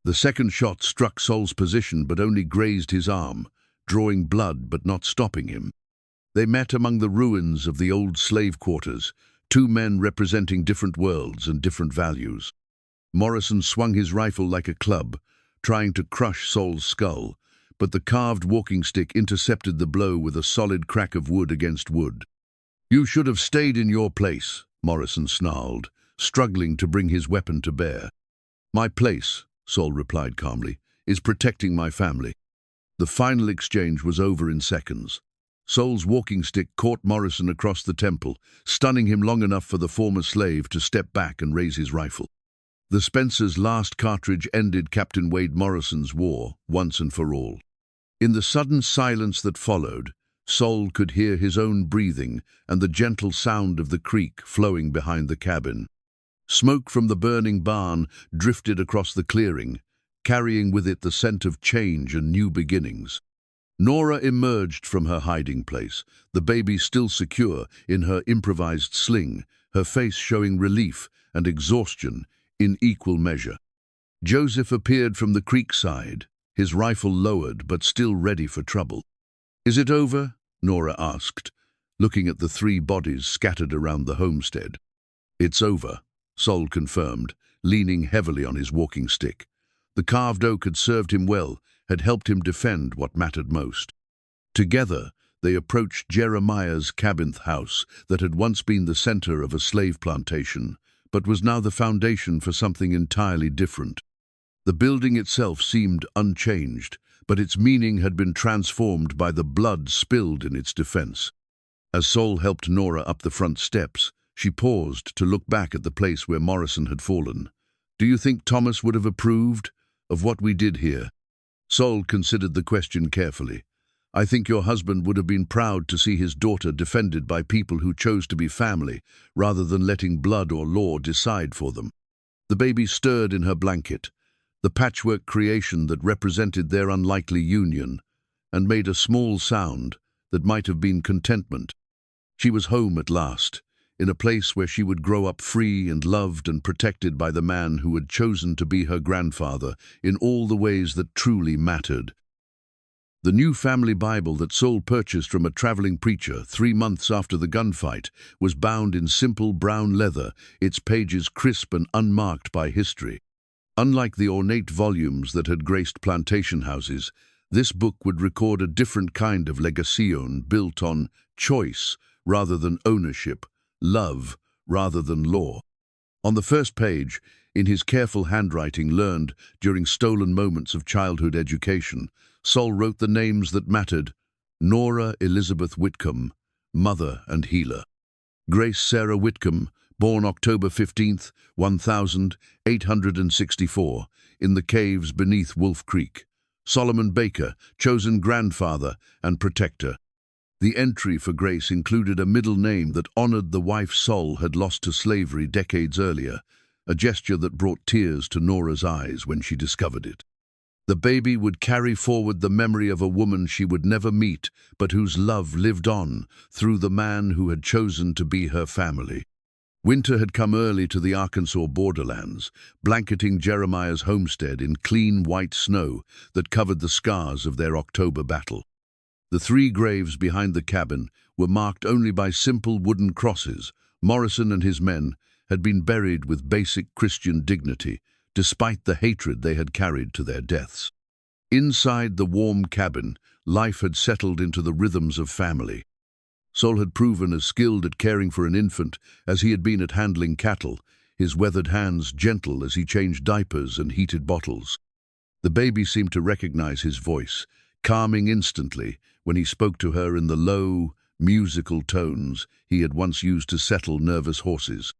The second shot struck Sol's position but only grazed his arm, drawing blood but not stopping him. They met among the ruins of the old slave quarters, two men representing different worlds and different values. Morrison swung his rifle like a club, trying to crush Sol's skull, but the carved walking stick intercepted the blow with a solid crack of wood against wood. "You should have stayed in your place," Morrison snarled, struggling to bring his weapon to bear. "My place," Sol replied calmly, "is protecting my family." The final exchange was over in seconds. Sol's walking stick caught Morrison across the temple, stunning him long enough for the former slave to step back and raise his rifle. The Spencer's last cartridge ended Captain Wade Morrison's war, once and for all. In the sudden silence that followed, Sol could hear his own breathing and the gentle sound of the creek flowing behind the cabin. Smoke from the burning barn drifted across the clearing, carrying with it the scent of change and new beginnings. Nora emerged from her hiding place, the baby still secure in her improvised sling, her face showing relief and exhaustion in equal measure. Joseph appeared from the creek side, his rifle lowered but still ready for trouble. "Is it over?" Nora asked, looking at the three bodies scattered around the homestead. "It's over," Sol confirmed, leaning heavily on his walking stick. The carved oak had served him well, had helped him defend what mattered most. Together, they approached Jeremiah's cabined house that had once been the center of a slave plantation, but was now the foundation for something entirely different. The building itself seemed unchanged, but its meaning had been transformed by the blood spilled in its defense. As Sol helped Nora up the front steps, she paused to look back at the place where Morrison had fallen. "Do you think Thomas would have approved of what we did here?" Sol considered the question carefully. I think your husband would have been proud to see his daughter defended by people who chose to be family, rather than letting blood or law decide for them." The baby stirred in her blanket, the patchwork creation that represented their unlikely union, and made a small sound that might have been contentment. She was home at last, in a place where she would grow up free and loved and protected by the man who had chosen to be her grandfather in all the ways that truly mattered. The new family Bible that Sol purchased from a traveling preacher 3 months after the gunfight was bound in simple brown leather, its pages crisp and unmarked by history. Unlike the ornate volumes that had graced plantation houses, this book would record a different kind of legación built on choice rather than ownership, love rather than law. On the first page, in his careful handwriting learned during stolen moments of childhood education, Sol wrote the names that mattered: Nora Elizabeth Whitcomb, mother and healer; Grace Sarah Whitcomb, born October 15th, 1864, in the caves beneath Wolf Creek; Solomon Baker, chosen grandfather and protector. The entry for Grace included a middle name that honored the wife Sol had lost to slavery decades earlier, a gesture that brought tears to Nora's eyes when she discovered it. The baby would carry forward the memory of a woman she would never meet, but whose love lived on through the man who had chosen to be her family. Winter had come early to the Arkansas borderlands, blanketing Jeremiah's homestead in clean white snow that covered the scars of their October battle. The 3 graves behind the cabin were marked only by simple wooden crosses. Morrison and his men had been buried with basic Christian dignity, despite the hatred they had carried to their deaths. Inside the warm cabin, life had settled into the rhythms of family. Sol had proven as skilled at caring for an infant as he had been at handling cattle, his weathered hands gentle as he changed diapers and heated bottles. The baby seemed to recognize his voice, calming instantly when he spoke to her in the low, musical tones he had once used to settle nervous horses.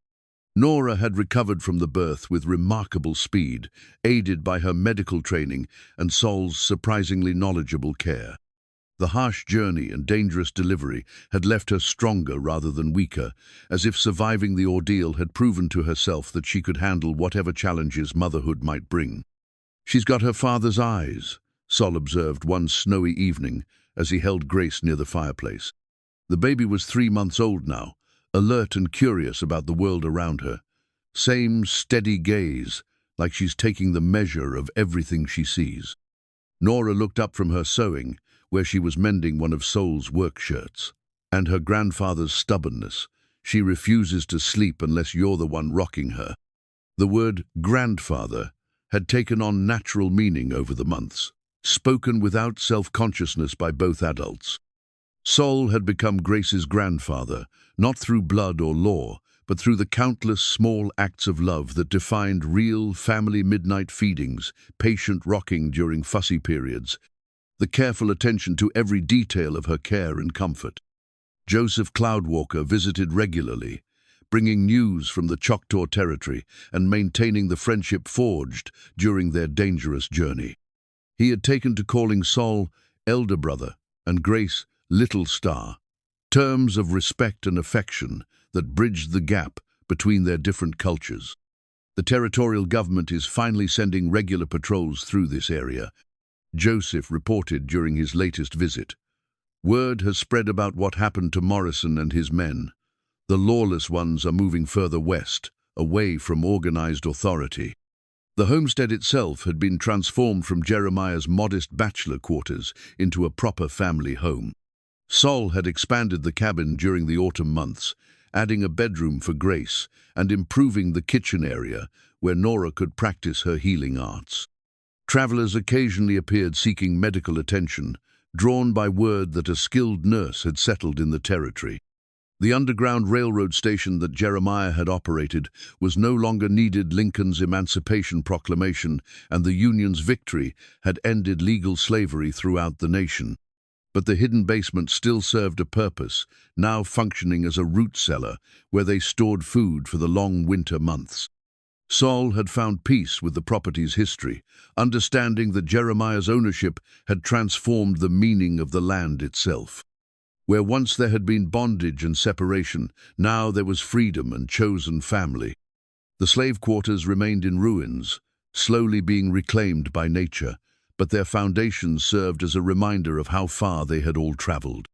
Nora had recovered from the birth with remarkable speed, aided by her medical training and Sol's surprisingly knowledgeable care. The harsh journey and dangerous delivery had left her stronger rather than weaker, as if surviving the ordeal had proven to herself that she could handle whatever challenges motherhood might bring. "She's got her father's eyes," Sol observed one snowy evening as he held Grace near the fireplace. The baby was 3 months old now, alert and curious about the world around her. Same steady gaze, like she's taking the measure of everything she sees. Nora looked up from her sewing, where she was mending one of Sol's work shirts. "And her grandfather's stubbornness. She refuses to sleep unless you're the one rocking her." The word grandfather had taken on natural meaning over the months, spoken without self-consciousness by both adults. Sol had become Grace's grandfather, not through blood or law, but through the countless small acts of love that defined real family midnight feedings, patient rocking during fussy periods, the careful attention to every detail of her care and comfort. Joseph Cloudwalker visited regularly, bringing news from the Choctaw territory and maintaining the friendship forged during their dangerous journey. He had taken to calling Sol elder brother and Grace little star, terms of respect and affection that bridged the gap between their different cultures. The territorial government is finally sending regular patrols through this area, Joseph reported during his latest visit. Word has spread about what happened to Morrison and his men. The lawless ones are moving further west, away from organized authority. The homestead itself had been transformed from Jeremiah's modest bachelor quarters into a proper family home. Sol had expanded the cabin during the autumn months, adding a bedroom for Grace and improving the kitchen area where Nora could practice her healing arts. Travelers occasionally appeared seeking medical attention, drawn by word that a skilled nurse had settled in the territory. The Underground Railroad station that Jeremiah had operated was no longer needed. Lincoln's Emancipation Proclamation and the Union's victory had ended legal slavery throughout the nation. But the hidden basement still served a purpose, now functioning as a root cellar where they stored food for the long winter months. Saul had found peace with the property's history, understanding that Jeremiah's ownership had transformed the meaning of the land itself. Where once there had been bondage and separation, now there was freedom and chosen family. The slave quarters remained in ruins, slowly being reclaimed by nature, but their foundations served as a reminder of how far they had all traveled.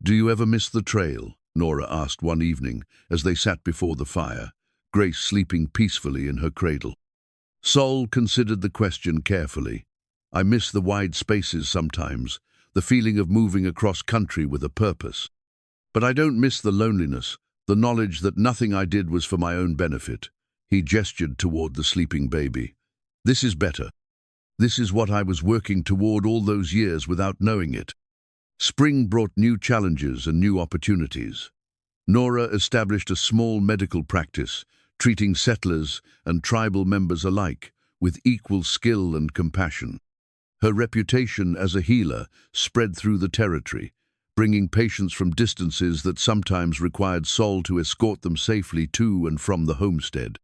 "Do you ever miss the trail?" Nora asked one evening as they sat before the fire, Grace sleeping peacefully in her cradle. Saul considered the question carefully. "I miss the wide spaces sometimes, the feeling of moving across country with a purpose. But I don't miss the loneliness, the knowledge that nothing I did was for my own benefit." He gestured toward the sleeping baby. "This is better. This is what I was working toward all those years without knowing it." Spring brought new challenges and new opportunities. Nora established a small medical practice, treating settlers and tribal members alike with equal skill and compassion. Her reputation as a healer spread through the territory, bringing patients from distances that sometimes required Saul to escort them safely to and from the homestead.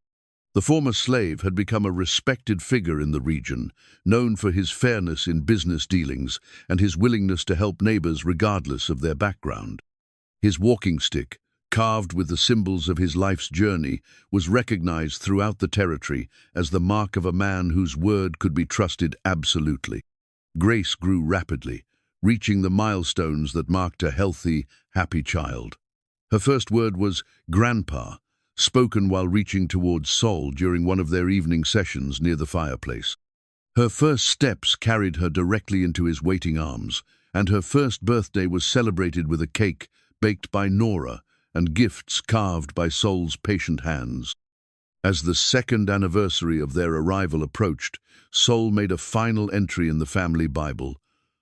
The former slave had become a respected figure in the region, known for his fairness in business dealings and his willingness to help neighbors regardless of their background. His walking stick, carved with the symbols of his life's journey, was recognized throughout the territory as the mark of a man whose word could be trusted absolutely. Grace grew rapidly, reaching the milestones that marked a healthy, happy child. Her first word was "Grandpa," spoken while reaching towards Saul during one of their evening sessions near the fireplace. Her first steps carried her directly into his waiting arms, and her first birthday was celebrated with a cake baked by Nora and gifts carved by Saul's patient hands. As the second anniversary of their arrival approached, Saul made a final entry in the family Bible,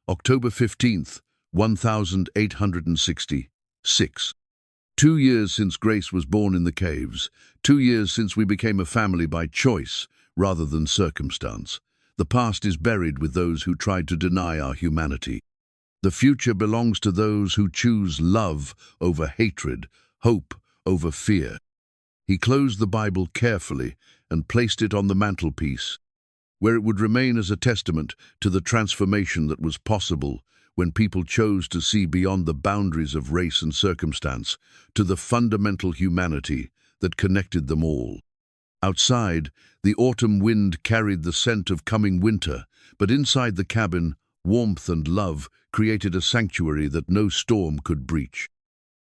October 15th, 1866. 2 years since Grace was born in the caves, 2 years since we became a family by choice rather than circumstance. The past is buried with those who tried to deny our humanity. The future belongs to those who choose love over hatred, hope over fear. He closed the Bible carefully and placed it on the mantelpiece, where it would remain as a testament to the transformation that was possible when people chose to see beyond the boundaries of race and circumstance to the fundamental humanity that connected them all. Outside, the autumn wind carried the scent of coming winter, but inside the cabin, warmth and love created a sanctuary that no storm could breach.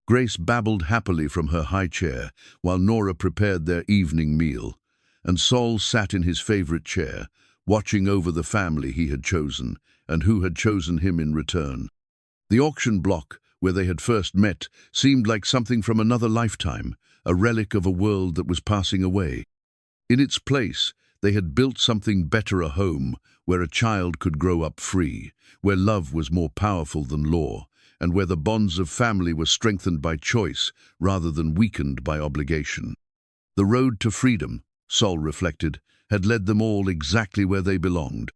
Grace babbled happily from her high chair while Nora prepared their evening meal, and Saul sat in his favorite chair, watching over the family he had chosen and who had chosen him in return. The auction block, where they had first met, seemed like something from another lifetime, a relic of a world that was passing away. In its place, they had built something better, a home where a child could grow up free, where love was more powerful than law, and where the bonds of family were strengthened by choice rather than weakened by obligation. The road to freedom, Saul reflected, had led them all exactly where they belonged.